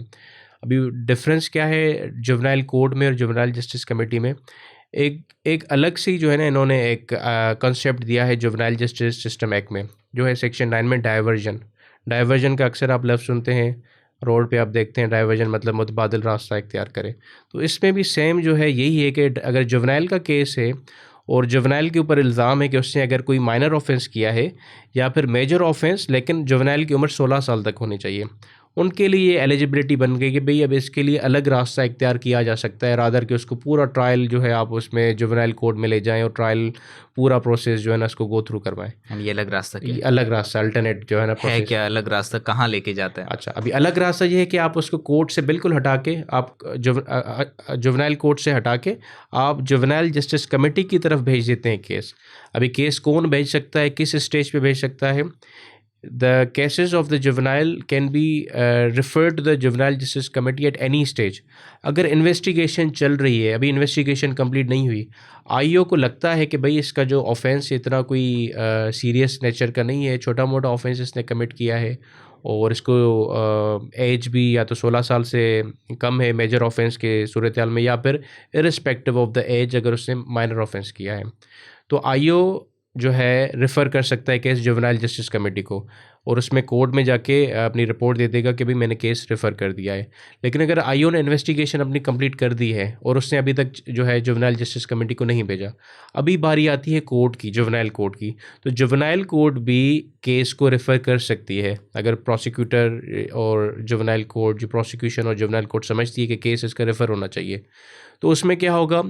[SPEAKER 2] अभी डिफरेंस क्या है जुवेनाइल कोर्ट में और जुवेनाइल जस्टिस कमेटी में? एक अलग सी जो है ना इन्होंने एक कॉन्सेप्ट दिया है जुवेनाइल जस्टिस सिस्टम एक्ट में, जो है सेक्शन 9 में डाइवर्जन का अक्सर आप लफ्ज़ सुनते हैं, रोड पे आप देखते हैं डाइवर्जन मतलब मुतबादिल रास्ता इख्तियार करें। तो इसमें भी सेम जो है यही है कि अगर जुवेनाइल का केस है और जुवेनाइल के ऊपर इल्ज़ाम है कि उसने अगर कोई माइनर ऑफेंस किया है या फिर मेजर ऑफेंस, लेकिन जुवेनाइल की उम्र 16 साल तक होनी चाहिए, उनके लिए एलिजिबिलिटी बन गई कि भाई अब इसके लिए अलग रास्ता इख्तियार किया जा सकता है, रादर कि उसको पूरा ट्रायल जो है आप उसमें जुवेनाइल कोर्ट में ले जाएं और ट्रायल पूरा प्रोसेस जो है ना उसको गो थ्रू करवाएं।
[SPEAKER 1] ये अलग रास्ता क्या
[SPEAKER 2] ये अलग रास्ता अल्टरनेट जो है ना
[SPEAKER 1] है?
[SPEAKER 2] प्रोसेस
[SPEAKER 1] क्या अलग रास्ता कहाँ लेके जाता है?
[SPEAKER 2] अच्छा, अभी अलग रास्ता ये है कि आप उसको कोर्ट से बिल्कुल हटा के, आप जुवेनाइल कोर्ट से हटा के आप जुवेनाइल जस्टिस कमेटी की तरफ भेज देते हैं केस। अभी केस कौन भेज सकता है, किस स्टेज पे भेज सकता है? The cases of the juvenile can be referred to the juvenile justice committee at any stage. अगर इन्वेस्टिगेशन चल रही है, अभी इन्वेस्टिगेशन कंप्लीट नहीं हुई, आईओ को लगता है कि भाई इसका जो ऑफेंस इतना कोई सीरियस नेचर का नहीं है, छोटा मोटा ऑफेंस इसने कमिट किया है और इसको एज भी या तो 16 साल से कम है मेजर ऑफेंस के सूरत हाल में, या फिर इरिस्पेक्टिव ऑफ द एज अगर उसने माइनर ऑफेंस किया है, तो आईओ जो है रेफ़र कर सकता है केस जुवेनाइल जस्टिस कमेटी को। और उसमें कोर्ट में जाके अपनी रिपोर्ट दे देगा कि भाई मैंने केस रेफ़र कर दिया है। लेकिन अगर आईओ ने इन्वेस्टिगेशन अपनी कंप्लीट कर दी है और उसने अभी तक जो है जुवेनाइल जस्टिस कमेटी को नहीं भेजा, अभी बारी आती है कोर्ट की, जुवेनाइल कोर्ट की। तो जुवेनाइल कोर्ट भी केस को रेफ़र कर सकती है अगर प्रोसिक्यूटर और जुवेनाइल कोर्ट, जो प्रोसिक्यूशन और जुवेनाइल कोर्ट समझती है कि केस इसका रेफ़र होना चाहिए। तो उसमें क्या होगा,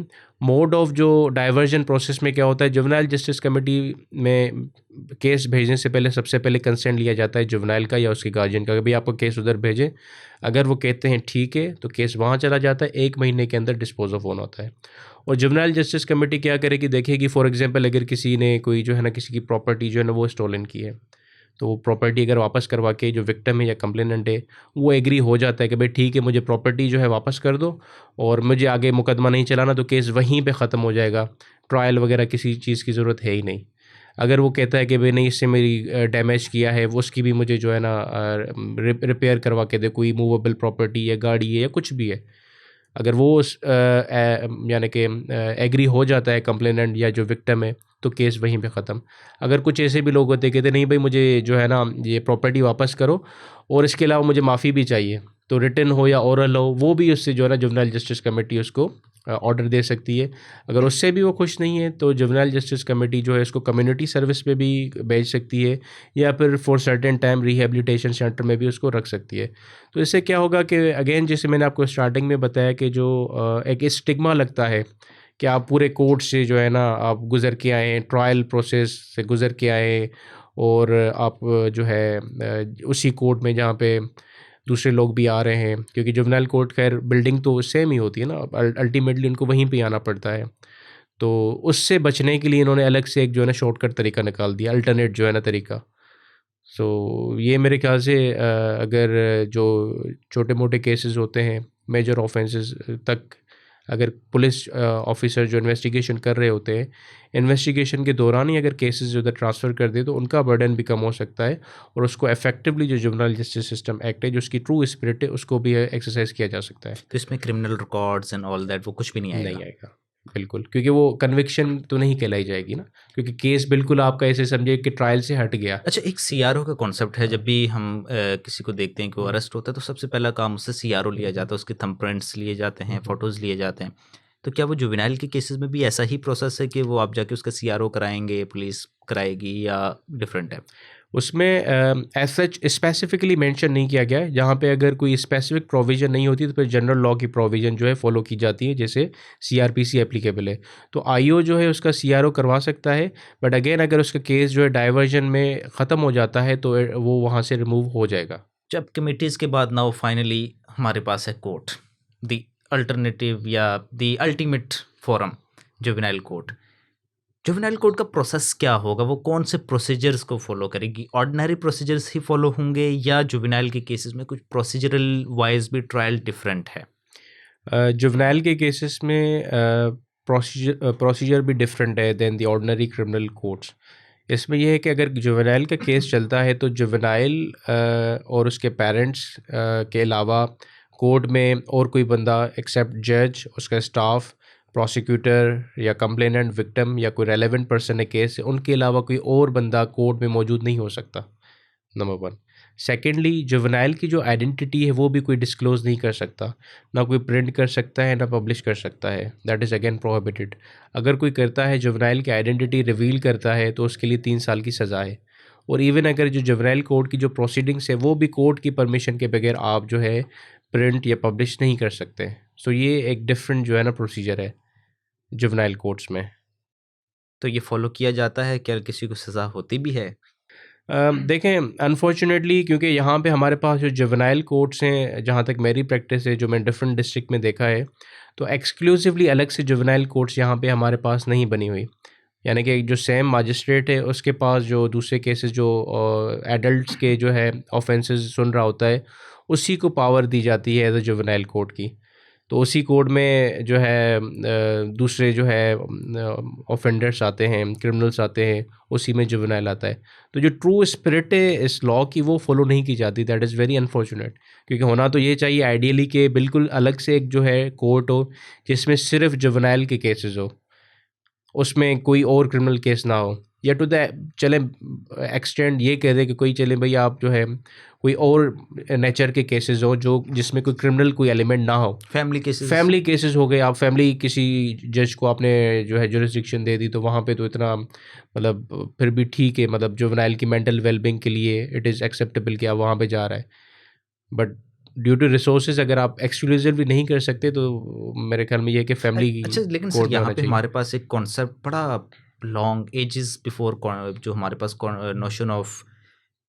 [SPEAKER 2] मोड ऑफ जो डाइवर्जन प्रोसेस में क्या होता है, जुवेनाइल जस्टिस कमेटी में केस भेजने से पहले सबसे पहले कंसेंट लिया जाता है जुवेनाइल का या उसके गार्जियन का कि भाई आपको केस उधर भेजें। अगर वो कहते हैं ठीक है तो केस वहाँ चला जाता है, 1 महीने के अंदर डिस्पोज ऑफ होना होता है। और जुवेनाइल जस्टिस कमेटी क्या करेगी, देखेगी फॉर एग्जांपल अगर किसी ने कोई जो है ना किसी की प्रॉपर्टी जो है ना वो स्टोलन की है, तो वो प्रॉपर्टी अगर वापस करवा के जो विक्टिम है या कंप्लेनेंट है वो एग्री हो जाता है कि भाई ठीक है मुझे प्रॉपर्टी जो है वापस कर दो और मुझे आगे मुकदमा नहीं चलाना, तो केस वहीं पे ख़त्म हो जाएगा, ट्रायल वगैरह किसी चीज़ की ज़रूरत है ही नहीं। अगर वो कहता है कि भाई नहीं इससे मेरी डैमेज किया है, वो उसकी भी मुझे जो है ना रिपेयर करवा के दे, कोई मूवेबल प्रॉपर्टी या गाड़ी है या कुछ भी है, अगर वो यानी कि एग्री हो जाता है कंप्लेनेंट या जो विक्टिम है, तो केस वहीं पे ख़त्म। अगर कुछ ऐसे भी लोग होते कहते नहीं भाई मुझे जो है ना ये प्रॉपर्टी वापस करो और इसके अलावा मुझे माफ़ी भी चाहिए, तो रिटन हो या ओरल हो, वो भी उससे जो है ना जुवेनाइल जस्टिस कमेटी उसको ऑर्डर दे सकती है। अगर उससे भी वो खुश नहीं है तो जुवेनाइल जस्टिस कमेटी जो है इसको कम्युनिटी सर्विस पे भी भेज सकती है या फिर for certain time rehabilitation centre में भी उसको रख सकती है। तो इससे क्या होगा कि अगेन जैसे मैंने आपको स्टार्टिंग में बताया कि जो एक स्टिग्मा लगता है कि आप पूरे कोर्ट से जो है ना आप गुज़र के आए हैं, ट्रायल प्रोसेस से गुज़र के आए हैं और आप जो है उसी कोर्ट में जहाँ पे दूसरे लोग भी आ रहे हैं, क्योंकि जुवेनाइल कोर्ट खैर बिल्डिंग तो सेम ही होती है ना, अल्टीमेटली उनको वहीं पे आना पड़ता है। तो उससे बचने के लिए इन्होंने अलग से एक जो है ना शॉर्टकट तरीका निकाल दिया, अल्टरनेट जो है ना तरीका। सो ये मेरे ख्याल से अगर जो छोटे मोटे केसेस होते हैं, मेजर ऑफेंसेस तक अगर पुलिस ऑफिसर जो इन्वेस्टिगेशन कर रहे होते हैं, इन्वेस्टिगेशन के दौरान ही अगर केसेस उधर ट्रांसफ़र कर दे तो उनका बर्डन भी कम हो सकता है और उसको इफेक्टिवली जो जुवेनाइल जस्टिस सिस्टम एक्ट है, जो उसकी ट्रू स्पिरिट है, उसको भी एक्सरसाइज किया जा सकता है।
[SPEAKER 1] तो इसमें criminal records and all that वो कुछ भी नहीं आएगा?
[SPEAKER 2] नहीं आएगा, बिल्कुल, क्योंकि वो कन्विक्शन तो नहीं कहलाई जाएगी ना, क्योंकि केस बिल्कुल आपका ऐसे समझिए कि ट्रायल से हट गया।
[SPEAKER 1] अच्छा, एक सीआरओ का कॉन्सेप्ट है। जब भी हम किसी को देखते हैं कि वो अरेस्ट होता है तो सबसे पहला काम उससे सीआरओ लिया जाता है, उसके थंबप्रिंट्स लिए जाते हैं, फोटोज़ लिए जाते हैं। तो क्या वो जुवेनाइल के केसेस में भी ऐसा ही प्रोसेस है कि वो आप जाके उसका सीआरओ कराएंगे, पुलिस कराएगी, या डिफरेंट है?
[SPEAKER 2] उसमें एज सच स्पेसिफिकली मेंशन नहीं किया गया है। जहाँ पे अगर कोई स्पेसिफिक प्रोविज़न नहीं होती तो फिर जनरल लॉ की प्रोविज़न जो है फॉलो की जाती है, जैसे सीआरपीसी एप्लीकेबल है। तो आईओ जो है उसका सीआरओ करवा सकता है, बट अगेन अगर उसका केस जो है डाइवर्जन में ख़त्म हो जाता है तो वो वहाँ से रिमूव हो जाएगा।
[SPEAKER 1] जब कमिटीज़ के बाद नाउ फाइनली हमारे पास है कोर्ट, द अल्टरनेटिव या the ultimate forum, juvenile court. Juvenile court का प्रोसेस क्या होगा? वो कौन से प्रोसीजर्स को फॉलो करेगी? ऑर्डिनरी प्रोसीजर्स ही फॉलो होंगे या जुवेनाइल के केसेस में कुछ प्रोसीजरल वाइज भी ट्रायल डिफरेंट है?
[SPEAKER 2] जुवेनाइल के केसेस में प्रोसीजर भी डिफरेंट है than the ordinary criminal courts. इसमें यह है कि अगर जुवेनाइल का केस चलता है तो जुवेनाइल और उसके पेरेंट्स के अलावा कोर्ट में और कोई बंदा एक्सेप्ट जज, उसका स्टाफ, प्रोसिक्यूटर या कंप्लेनेंट, विक्टिम या कोई रेलेवेंट पर्सन है केस से, उनके अलावा कोई और बंदा कोर्ट में मौजूद नहीं हो सकता, नंबर 1। सेकेंडली, जुवेनाइल की जो आइडेंटिटी है वो भी कोई डिस्क्लोज़ नहीं कर सकता, ना कोई प्रिंट कर सकता है ना पब्लिश कर सकता है, दैट इज़ अगेन प्रोहिबिटेड। अगर कोई करता है जुवेनाइल की आइडेंटिटी रिवील करता है तो उसके लिए 3 साल की सज़ा है। और इवन अगर जो जुवेनाइल कोर्ट की जो प्रोसीडिंग्स है वो भी कोर्ट की परमिशन के बगैर आप जो है प्रिंट या पब्लिश नहीं कर सकते। सो ये एक डिफरेंट जो है ना प्रोसीजर है जुवेनाइल कोर्ट्स में।
[SPEAKER 1] तो ये फॉलो किया जाता है? क्या किसी को सज़ा होती भी है?
[SPEAKER 2] देखें अनफॉर्चुनेटली, क्योंकि यहाँ पे हमारे पास जो जुवेनाइल कोर्ट्स हैं, जहाँ तक मेरी प्रैक्टिस है, जो मैंने डिफरेंट डिस्ट्रिक्ट में देखा है, तो एक्सक्लूसिवली अलग से जुवेनाइल कोर्ट्स यहाँ पे हमारे पास नहीं बनी हुई। यानी कि जो सेम मजिस्ट्रेट है उसके पास जो दूसरे केसेस जो एडल्ट्स के जो है ऑफेंसेस सुन रहा होता है, उसी को पावर दी जाती है एज अ जुवेनाइल कोर्ट की। तो उसी कोड में जो है दूसरे जो है ऑफेंडर्स आते हैं, क्रिमिनल्स आते हैं, उसी में जुवेनाइल आता है। तो जो ट्रू स्पिरिट है इस लॉ की वो फॉलो नहीं की जाती, दैट इज़ वेरी अनफॉर्चुनेट। क्योंकि होना तो ये चाहिए आइडियली कि बिल्कुल अलग से एक जो है कोर्ट हो जिसमें सिर्फ जुवेनाइल के केसेस हो, उसमें कोई और क्रिमिनल केस ना हो। या टू द चले एक्सटेंड ये कह दे कि कोई चले भाई आप जो है कोई और नेचर के केसेस हो जो जिसमें कोई क्रिमिनल कोई एलिमेंट ना हो, फैमिली केसेस हो गए, आप फैमिली किसी जज को आपने जो है जुरिस्डिक्शन दे दी तो वहाँ पे तो इतना मतलब फिर भी ठीक है, मतलब जुवेनाइल की मेंटल वेलबींग के लिए इट इज़ एक्सेप्टेबल कि आप वहाँ पे जा रहा है। बट ड्यू टू रिसोर्सेज अगर आप एक्सक्लूसिव भी नहीं कर सकते तो मेरे ख्याल में ये है कि फैमिली
[SPEAKER 1] अच्छा, लेकिन सर
[SPEAKER 2] कोर्ट में
[SPEAKER 1] यहाँ
[SPEAKER 2] होना
[SPEAKER 1] पे
[SPEAKER 2] चाहिए।
[SPEAKER 1] हमारे पास एक कॉन्सेप्ट बड़ा लॉन्ग एजेस बिफोर जो हमारे पास notion of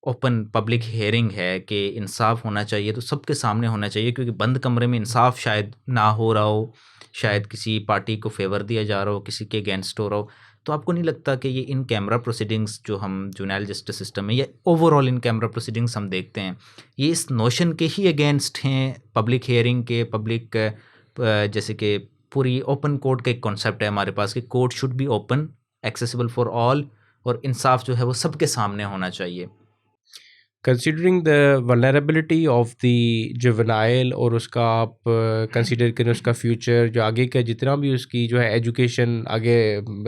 [SPEAKER 1] open public hearing है कि इंसाफ होना चाहिए तो सबके सामने होना चाहिए, क्योंकि बंद कमरे में इंसाफ शायद ना हो रहा हो, शायद किसी पार्टी को फेवर दिया जा रहा हो, किसी के अगेंस्ट हो रहा हो। तो आपको नहीं लगता कि ये इन कैमरा प्रोसीडिंग्स जो हम जुवेनाइल जस्टिस सिस्टम में या ओवरऑल इन कैमरा प्रोसीडिंग्स हम देखते हैं, ये इस नोशन के ही अगेंस्ट हैं पब्लिक हियरिंग के, पब्लिक जैसे कि पूरी ओपन कोर्ट का एक कॉन्सेप्ट है हमारे पास कि court should be open, accessible for all, और इंसाफ जो है वो सबके सामने होना चाहिए।
[SPEAKER 2] Considering the vulnerability of the juvenile और उसका आप कंसिडर करें उसका फ्यूचर जो आगे का जितना भी उसकी जो है एजुकेशन आगे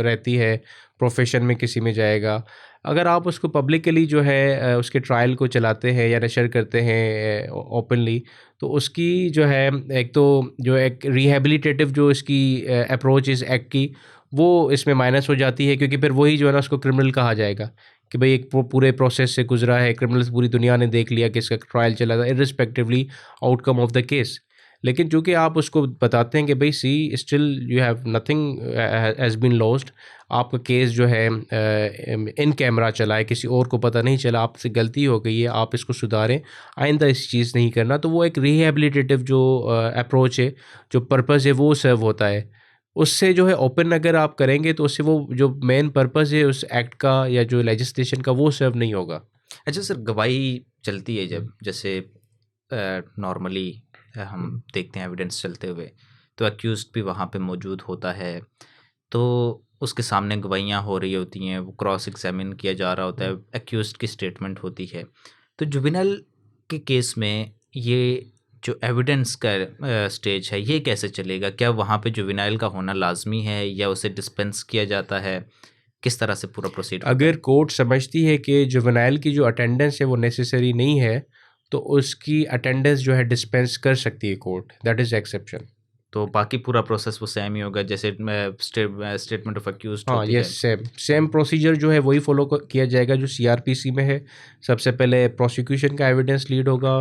[SPEAKER 2] रहती है, प्रोफेशन में किसी में जाएगा, अगर आप उसको पब्लिकली जो है उसके ट्रायल को चलाते हैं या नशर करते हैं ओपनली, तो उसकी जो है एक तो जो एक रिहेबिलिटेटिव जो इसकी अप्रोच इस एक्ट की वो इसमें माइनस हो जाती है, क्योंकि फिर वही जो है ना उसको क्रिमिनल कहा जाएगा कि भाई एक पूरे प्रोसेस से गुजरा है, क्रिमिनल्स पूरी दुनिया ने देख लिया कि इसका ट्रायल चला था irrespectively outcome of the case. लेकिन चूँकि आप उसको बताते हैं कि भाई see still you have nothing has been lost, आपका केस जो है इन कैमरा चला है, किसी और को पता नहीं चला, आपसे गलती हो गई है, आप इसको सुधारें, आइंदा इस चीज़ नहीं करना, तो वो एक रिहेबिलिटेटिव जो अप्रोच है, जो पर्पज़ है वो सर्व होता है। उससे जो है ओपन अगर आप करेंगे तो उससे वो जो मेन पर्पस है उस एक्ट का या जो लेजिस्लेशन का वो सर्व नहीं होगा।
[SPEAKER 1] अच्छा सर, गवाही चलती है जब, जैसे नॉर्मली हम देखते हैं एविडेंस चलते हुए, तो अक्यूज्ड भी वहाँ पे मौजूद होता है, तो उसके सामने गवाहियाँ हो रही होती हैं, वो क्रॉस एग्जामिन किया जा रहा होता है, अक्यूज्ड की स्टेटमेंट होती है। तो जुवेनाइल के केस में ये जो एविडेंस का स्टेज है ये कैसे चलेगा? क्या वहाँ पे जुवेनाइल का होना लाजमी है या उसे डिस्पेंस किया जाता है? किस तरह से पूरा प्रोसीड होता है?
[SPEAKER 2] अगर कोर्ट समझती है कि जुवेनाइल की जो अटेंडेंस है वो नेसेसरी नहीं है, तो उसकी अटेंडेंस जो है डिस्पेंस कर सकती है कोर्ट, दैट इज़ एक्सेप्शन।
[SPEAKER 1] तो बाकी पूरा प्रोसेस वो सेम ही होगा जैसे स्टेटमेंट ऑफ अक्यूज्ड
[SPEAKER 2] हाँ,
[SPEAKER 1] होती
[SPEAKER 2] ये
[SPEAKER 1] है।
[SPEAKER 2] सेम प्रोसीजर जो है वही फॉलो किया जाएगा जो सीआरपीसी में है। सबसे पहले प्रोसिक्यूशन का एविडेंस लीड होगा,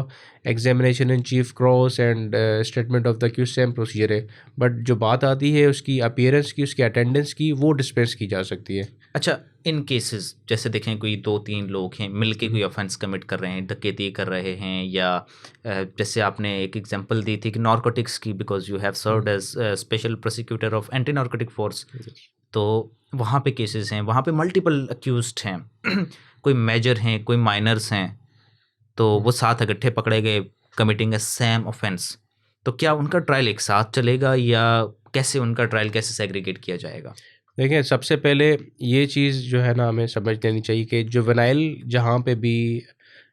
[SPEAKER 2] examination in chief, cross and statement of the accused, same procedure है। बट जो बात आती है उसकी अपीयरेंस की, उसकी अटेंडेंस की, वो डिस्पेंस की जा सकती है।
[SPEAKER 1] अच्छा, इन केसेस जैसे देखें कोई 2-3 लोग हैं मिलके कोई ऑफेंस कमिट कर रहे हैं, डकैती कर रहे हैं, या जैसे आपने एक एग्जांपल दी थी कि नारकोटिक्स की, because you have served as special prosecutor of anti narcotic force, तो वहाँ पे केसेस हैं, वहाँ पे मल्टीपल अक्यूज्ड हैं कोई मेजर हैं, कोई माइनर्स हैं, तो वो साथ इकट्ठे पकड़े गए कमिटिंग ए सेम ऑफेंस, तो क्या उनका ट्रायल एक साथ चलेगा या कैसे उनका ट्रायल कैसे सेग्रीगेट किया जाएगा?
[SPEAKER 2] देखिए, सबसे पहले ये चीज़ जो है ना हमें समझ लेनी चाहिए कि जुवेनाइल जहाँ पे भी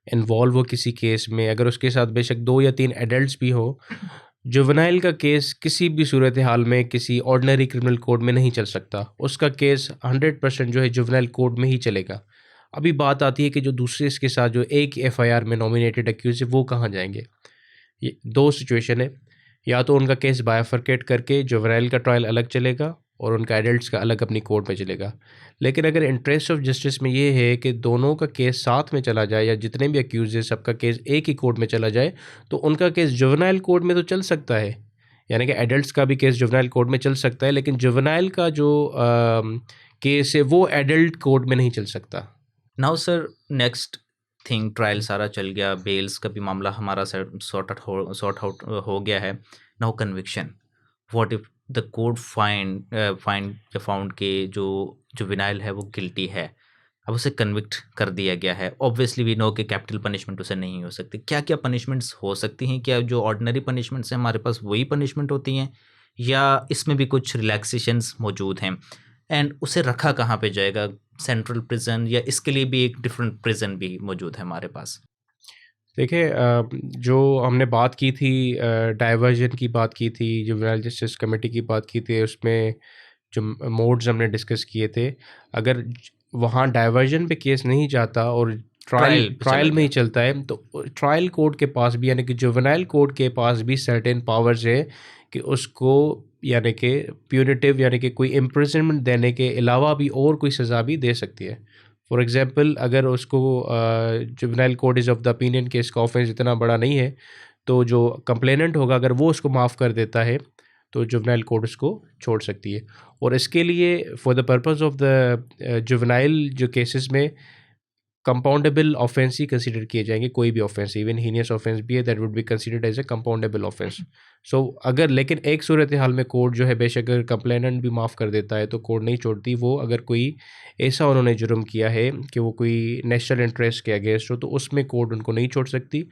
[SPEAKER 2] इन्वॉल्व हो किसी केस में, अगर उसके साथ बेशक 2 या 3 एडल्ट्स भी हो, जुवेनाइल का केस किसी भी सूरत हाल में किसी ऑर्डिनरी क्रिमिनल कोर्ट में नहीं चल सकता। उसका केस 100% जो है जुवेनाइल कोर्ट में ही चलेगा। अभी बात आती है कि जो दूसरे इसके साथ जो एक एफआईआर में नॉमिनेटेड अक्यूज है वो कहाँ जाएंगे। ये 2 सिचुएशन है, या तो उनका केस बायफरकेट करके जुवेनाइल का ट्रायल अलग चलेगा और उनका एडल्ट्स का अलग अपनी कोर्ट में चलेगा। लेकिन अगर इंटरेस्ट ऑफ जस्टिस में ये है कि दोनों का केस साथ में चला जाए, या जितने भी अक्यूज है सबका केस एक ही कोर्ट में चला जाए, तो उनका केस जुवेनाइल कोर्ट में तो चल सकता है, यानी कि एडल्ट्स का भी केस जुवेनाइल कोर्ट में चल सकता है, लेकिन जुवेनाइल का जो केस है वो एडल्ट कोर्ट में नहीं चल सकता।
[SPEAKER 1] Now sir, next thing, trial सारा चल गया, बेल्स का भी मामला हमारा सॉर्ट आउट हो गया है। Now conviction, what if the court found के जो जुवेनाइल है वो गिल्टी है, अब उसे कन्विक्ट कर दिया गया है, ऑब्वियसली वी नो कि कैपिटल पनिशमेंट उसे नहीं हो सकती, क्या क्या पनिशमेंट्स हो सकती हैं? क्या जो ऑर्डिनरी पनिशमेंट्स हैं हमारे पास वही पनिशमेंट होती हैं या इसमें भी कुछ रिलैक्सेशंस मौजूद हैं? एंड उसे रखा कहाँ पे जाएगा, सेंट्रल प्रिजन या इसके लिए भी एक डिफरेंट प्रिजन भी मौजूद है हमारे पास?
[SPEAKER 2] देखिए, जो हमने बात की थी, डाइवर्जन की बात की थी, जुवेनाइल जस्टिस कमेटी की बात की थी, उसमें जो मोड्स हमने डिस्कस किए थे, अगर वहाँ डाइवर्जन पे केस नहीं जाता और
[SPEAKER 1] ट्रायल पे चला
[SPEAKER 2] ट्रायल में ही
[SPEAKER 1] गया।
[SPEAKER 2] चलता है, तो ट्रायल कोर्ट के पास भी यानी कि जुवेनाइल कोर्ट के पास भी सर्टेन पावर्स है कि उसको यानी कि प्यूनिटिव यानी कि कोई इम्प्रिजनमेंट देने के अलावा भी और कोई सज़ा भी दे सकती है। फॉर एग्जांपल अगर उसको juvenile court is of the opinion कि इसका ऑफेंस इतना बड़ा नहीं है, तो जो कंप्लेनेंट होगा अगर वो उसको माफ़ कर देता है तो जुवेनाइल कोर्ट उसको छोड़ सकती है। और इसके लिए for the purpose of the juvenile जो केसेस में कंपाउंडेबल ऑफेंस ही कंसीडर किए जाएंगे, कोई भी ऑफेंस इवन हीनियस ऑफेंस भी है that would be considered as a compoundable offence. So अगर लेकिन एक सूरत हाल में कोर्ट जो है बेशक अगर कंप्लेनेंट भी माफ़ कर देता है तो कोर्ट नहीं छोड़ती, वो अगर कोई ऐसा उन्होंने जुर्म किया है कि वो कोई नेशनल इंटरेस्ट के अगेंस्ट हो तो उसमें कोर्ट उनको नहीं छोड़ सकती।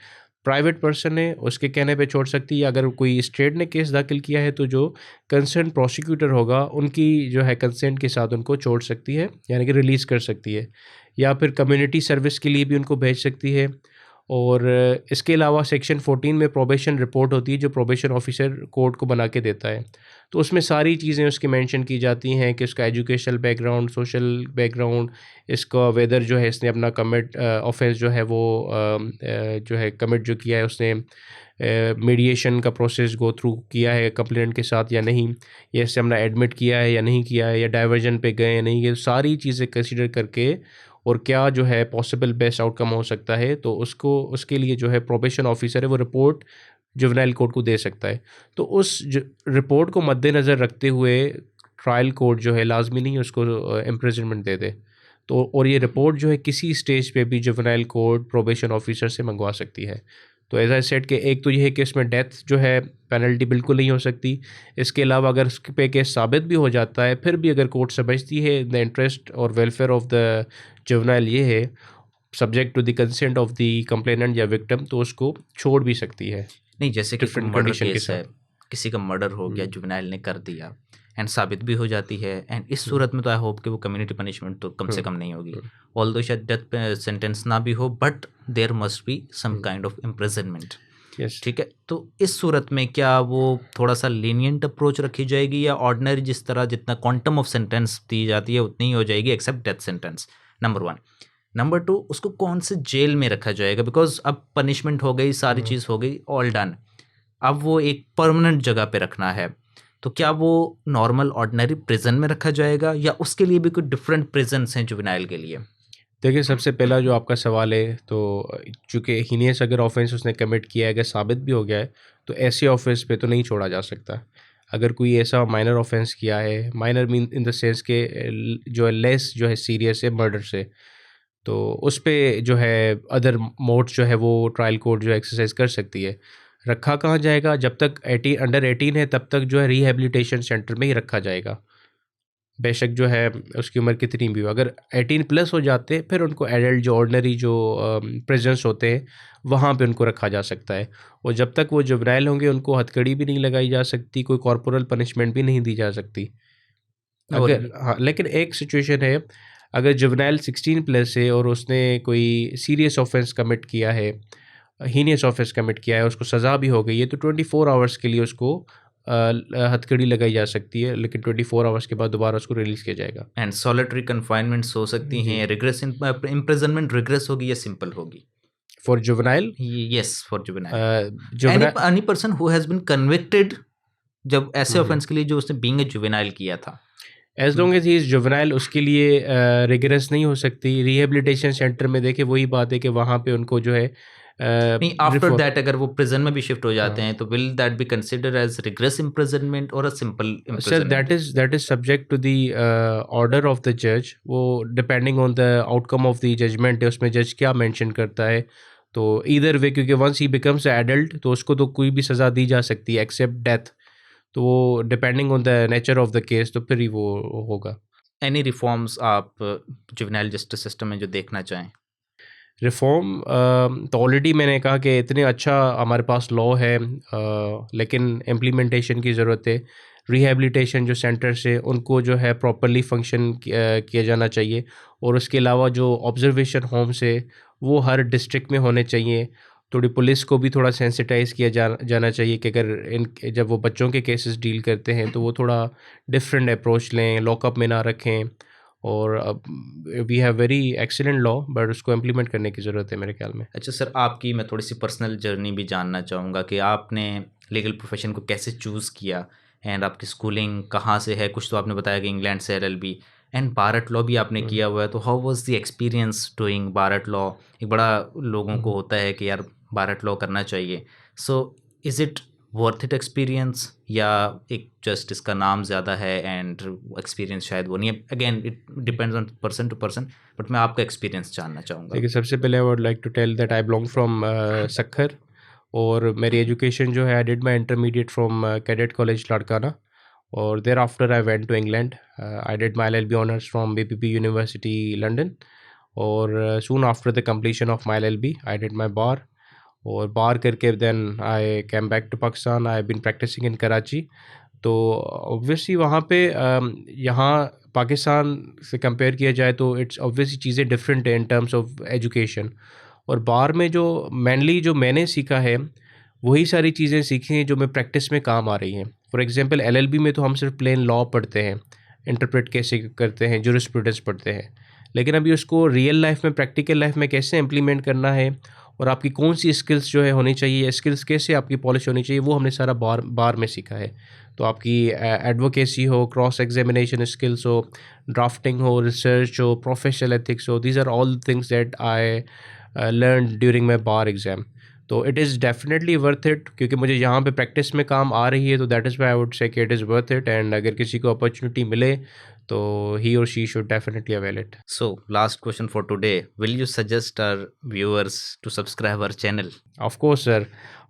[SPEAKER 2] प्राइवेट पर्सन है उसके कहने पे छोड़ सकती है, या अगर कोई स्टेट ने केस दाखिल किया है तो जो कंसर्न प्रोसिक्यूटर होगा उनकी जो है कंसेंट के साथ उनको छोड़ सकती है यानी कि रिलीज़ कर सकती है, या फिर कम्युनिटी सर्विस के लिए भी उनको भेज सकती है। और इसके अलावा सेक्शन 14 में प्रोबेशन रिपोर्ट होती है जो प्रोबेशन ऑफिसर कोर्ट को बना के देता है, तो उसमें सारी चीज़ें उसकी मेंशन की जाती हैं कि उसका एजुकेशनल बैकग्राउंड, सोशल बैकग्राउंड, इसका वेदर जो है इसने अपना कमिट ऑफेंस जो है वो जो है कमिट जो किया है उसने मीडिएशन का प्रोसेस गो थ्रू किया है कंप्लेंट के साथ या नहीं, या इससे हमने एडमिट किया है या नहीं किया है, या डाइवर्जन पे गए या नहीं, ये सारी चीज़ें कंसीडर करके और क्या जो है पॉसिबल बेस्ट आउटकम हो सकता है, तो उसको उसके लिए जो है प्रोबेशन ऑफिसर है वो रिपोर्ट जुवेनाइल कोर्ट को दे सकता है। तो उस रिपोर्ट को मद्देनज़र रखते हुए ट्रायल कोर्ट जो है लाजमी नहीं उसको इम्प्रिजनमेंट दे दे, तो और ये रिपोर्ट जो है किसी स्टेज पे भी जुवेनाइल कोर्ट प्रोबेशन ऑफिसर से मंगवा सकती है। तो एज आई सेड कि एक तो ये है कि इसमें डेथ जो है पेनल्टी बिल्कुल नहीं हो सकती, इसके अलावा अगर उस पे केस साबित भी हो जाता है फिर भी अगर कोर्ट समझती है द इंटरेस्ट और वेलफेयर ऑफ द जुवेनाइल ये है subject to the consent of the complainant या विक्टिम, तो उसको छोड़ भी सकती है
[SPEAKER 1] नहीं, जैसे कि कोई
[SPEAKER 2] डिफरेंट
[SPEAKER 1] मर्डर
[SPEAKER 2] कंडीशन के
[SPEAKER 1] केस है,
[SPEAKER 2] साथ।
[SPEAKER 1] किसी का मर्डर हो गया, जुवेनाइल ने कर दिया एंड साबित भी हो जाती है, एंड इस सूरत में तो आई होप कि वो कम्युनिटी पनिशमेंट तो कम से कम नहीं होगी, ऑल्दो शायद डेथ सेंटेंस ना भी हो, but there must be some kind of imprisonment.
[SPEAKER 2] Yes,
[SPEAKER 1] ठीक है, तो इस सूरत में क्या वो थोड़ा सा लीनियंट अप्रोच रखी जाएगी, या ऑर्डिनरी जिस तरह जितना क्वांटम ऑफ सेंटेंस दी जाती है उतनी ही हो जाएगी except death sentence? Number 1। Number 2, उसको कौन से जेल में रखा जाएगा? बिकॉज अब पनिशमेंट हो गई, सारी चीज़ हो गई, ऑल डन, अब वो एक परमानेंट जगह पे रखना है, तो क्या वो नॉर्मल ऑर्डिनरी प्रिजन में रखा जाएगा, या उसके लिए भी कोई डिफरेंट प्रिजन्स हैं जुवेनाइल के लिए?
[SPEAKER 2] देखिए सबसे पहला जो आपका सवाल है, तो चूँकि हीनियस अगर ऑफेंस उसने कमिट किया है अगर साबित भी हो गया है तो ऐसे ऑफेंस पे तो नहीं छोड़ा जा सकता। अगर कोई ऐसा माइनर ऑफेंस किया है, minor mean in the sense के जो है लेस जो है सीरियस है मर्डर से, तो उस पे जो है अदर मोड्स जो है वो ट्रायल कोर्ट जो एक्सरसाइज कर सकती है। रखा कहाँ जाएगा? जब तक 18 अंडर 18 है तब तक जो है रिहैबिलिटेशन सेंटर में ही रखा जाएगा, बेशक जो है उसकी उम्र कितनी भी हो। अगर 18 प्लस हो जाते हैं फिर उनको एडल्ट जो ऑर्डिनरी जो प्रिजन्स होते हैं वहाँ पे उनको रखा जा सकता है, और जब तक वो जुवेनाइल होंगे उनको हथकड़ी भी नहीं लगाई जा सकती, कोई कॉर्पोरल पनिशमेंट भी नहीं दी जा सकती।
[SPEAKER 1] और
[SPEAKER 2] अगर हाँ, लेकिन एक सिचुएशन है, अगर जुवेनाइल 16 प्लस है और उसने कोई सीरियस ऑफेंस कमिट किया है, हीनियस ऑफेंस कमिट किया है, उसको सज़ा भी हो गई है, तो 24 आवर्स के लिए उसको हथकड़ी लगाई जा सकती है, लेकिन 24 आवर्स के बाद दोबारा उसको रिलीज़ किया जाएगा।
[SPEAKER 1] एंड सॉलिटरी कन्फाइनमेंट्स हो सकती
[SPEAKER 2] जी,
[SPEAKER 1] हैं, रिग्रेस इम्प्रिजनमेंट रिग्रेस होगी या सिंपल होगी?
[SPEAKER 2] For juvenile
[SPEAKER 1] yes, for juvenile,
[SPEAKER 2] juvenile
[SPEAKER 1] any person who has been convicted, जब ऐसे ऑफेंस के लिए जो उसने बीइंग ए जुवेनाइल किया था।
[SPEAKER 2] As long as he is juvenile उसके लिए रिग्रेस नहीं हो सकती। रिहेबिलिटेशन सेंटर में देखिए वही बात है कि वहाँ पे उनको जो है
[SPEAKER 1] नहीं, आफ्टर दैट अगर वो प्रिजन में भी शिफ्ट हो जाते
[SPEAKER 2] हाँ।
[SPEAKER 1] हैं तो will that be consider as rigorous imprisonment और a simple
[SPEAKER 2] sir
[SPEAKER 1] imprisonment?
[SPEAKER 2] That is subject to the order of the जज, वो depending on the outcome of the judgement है उसमें जज क्या मेंशन करता है। तो ईदर वे, क्योंकि वंस ही बिकम्स एडल्ट तो उसको तो कोई भी सज़ा दी जा सकती है एक्सेप्ट डेथ, तो वो depending on the nature of the case तो फिर ही वो होगा।
[SPEAKER 1] एनी रिफॉर्म्स आप जुवेनाइल जस्टिस सिस्टम में जो देखना चाहें?
[SPEAKER 2] रिफ़ॉर्म तो ऑलरेडी मैंने कहा कि इतने अच्छा हमारे पास लॉ है, लेकिन इम्प्लीमेंटेशन की ज़रूरत है। रिहैबिलिटेशन जो सेंटर्स है उनको जो है प्रॉपर्ली फंक्शन किया जाना चाहिए, और उसके अलावा जो ऑब्जर्वेशन होम्स है वो हर डिस्ट्रिक्ट में होने चाहिए। थोड़ी पुलिस को भी थोड़ा सेंसिटाइज़ किया जाना चाहिए कि अगर इन जब वो बच्चों के केसेस डील करते हैं तो वो थोड़ा डिफरेंट अप्रोच लें, लॉकअप में ना रखें। और अब we have very excellent law, but उसको इम्प्लीमेंट करने की ज़रूरत है मेरे ख्याल में।
[SPEAKER 1] अच्छा सर, आपकी मैं थोड़ी सी पर्सनल जर्नी भी जानना चाहूँगा कि आपने लीगल प्रोफेशन को कैसे चूज़ किया, एंड आपकी स्कूलिंग कहाँ से है? कुछ तो आपने बताया कि इंग्लैंड से एलएलबी, एंड भारत लॉ भी आपने
[SPEAKER 2] हम्म,
[SPEAKER 1] किया हुआ है, तो how was the experience doing Bharat law? एक बड़ा लोगों को
[SPEAKER 2] हम्म।
[SPEAKER 1] होता है कि यार भारत लॉ करना चाहिए, so is it worth it experience, या एक जस्ट इसका नाम ज़्यादा है एंड एक्सपीरियंस शायद वो नहीं है? Again it depends on person to person, but मैं आपका एक्सपीरियंस जानना चाहूँगा।
[SPEAKER 2] देखिए, सबसे पहले I would like to tell that I belong from Sukkur, और मेरी एजुकेशन जो है, I did my intermediate from cadet college Larkana, और there after I went to England. I did my LLB honours from BPP university London, और soon after the completion of my LLB I did माई बार, और bar करके then I came back to Pakistan. I been practising in Karachi. तो obviously वहाँ पे यहाँ पाकिस्तान से compare किया जाए तो इट्स ऑब्वियसली चीज़ें डिफरेंट है इन टर्म्स ऑफ एजुकेशन। और बार में जो मेनली जो मैंने सीखा है, वही सारी चीज़ें सीखी हैं जो मैं प्रैक्टिस में काम आ रही हैं। फॉर एग्जांपल LLB में तो हम सिर्फ प्लेन लॉ पढ़ते हैं, इंटरप्रेट कैसे करते हैं, जूरिस्प्रूडेंस पढ़ते हैं, लेकिन अभी उसको रियल लाइफ में, प्रैक्टिकल लाइफ में कैसे इम्प्लीमेंट करना है, और आपकी कौन सी स्किल्स जो है होनी चाहिए, स्किल्स कैसे आपकी पॉलिश होनी चाहिए, वो हमने सारा बार में सीखा है। तो आपकी एडवोकेसी हो, क्रॉस एग्जामिनेशन स्किल्स हो, ड्राफ्टिंग हो, रिसर्च हो, प्रोफेशनल एथिक्स हो, these are all things that I learn during my bar exam. तो it is definitely worth it, क्योंकि मुझे यहाँ पे प्रैक्टिस में काम आ रही है, तो that is why I would say कि it is worth it. And अगर किसी को अपॉर्चुनिटी मिले तो ही और she should definitely avail it.
[SPEAKER 1] So, last question for today. Will you suggest our viewers to subscribe our channel?
[SPEAKER 2] Of course, sir.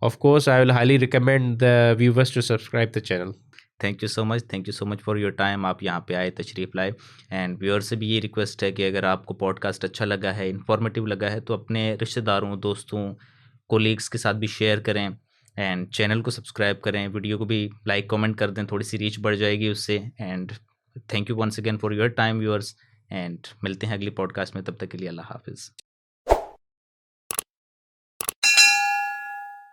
[SPEAKER 2] Of course, I will highly recommend the viewers to subscribe the channel.
[SPEAKER 1] Thank you so much, thank you so much for your time. आप यहाँ पे आए, तशरीफ़ लाए। And viewer से भी ये request है कि अगर आपको पॉडकास्ट अच्छा लगा है, इन्फॉर्मेटिव लगा है, तो अपने रिश्तेदारों, दोस्तों, कोलीग्स के साथ भी शेयर करें, एंड चैनल को सब्सक्राइब करें, वीडियो को भी लाइक कमेंट कर दें, थोड़ी सी रीच बढ़ जाएगी उससे। And thank you once again for your time viewers, and मिलते हैं अगली पॉडकास्ट में, तब तक के लिए अल्लाह हाफिज़।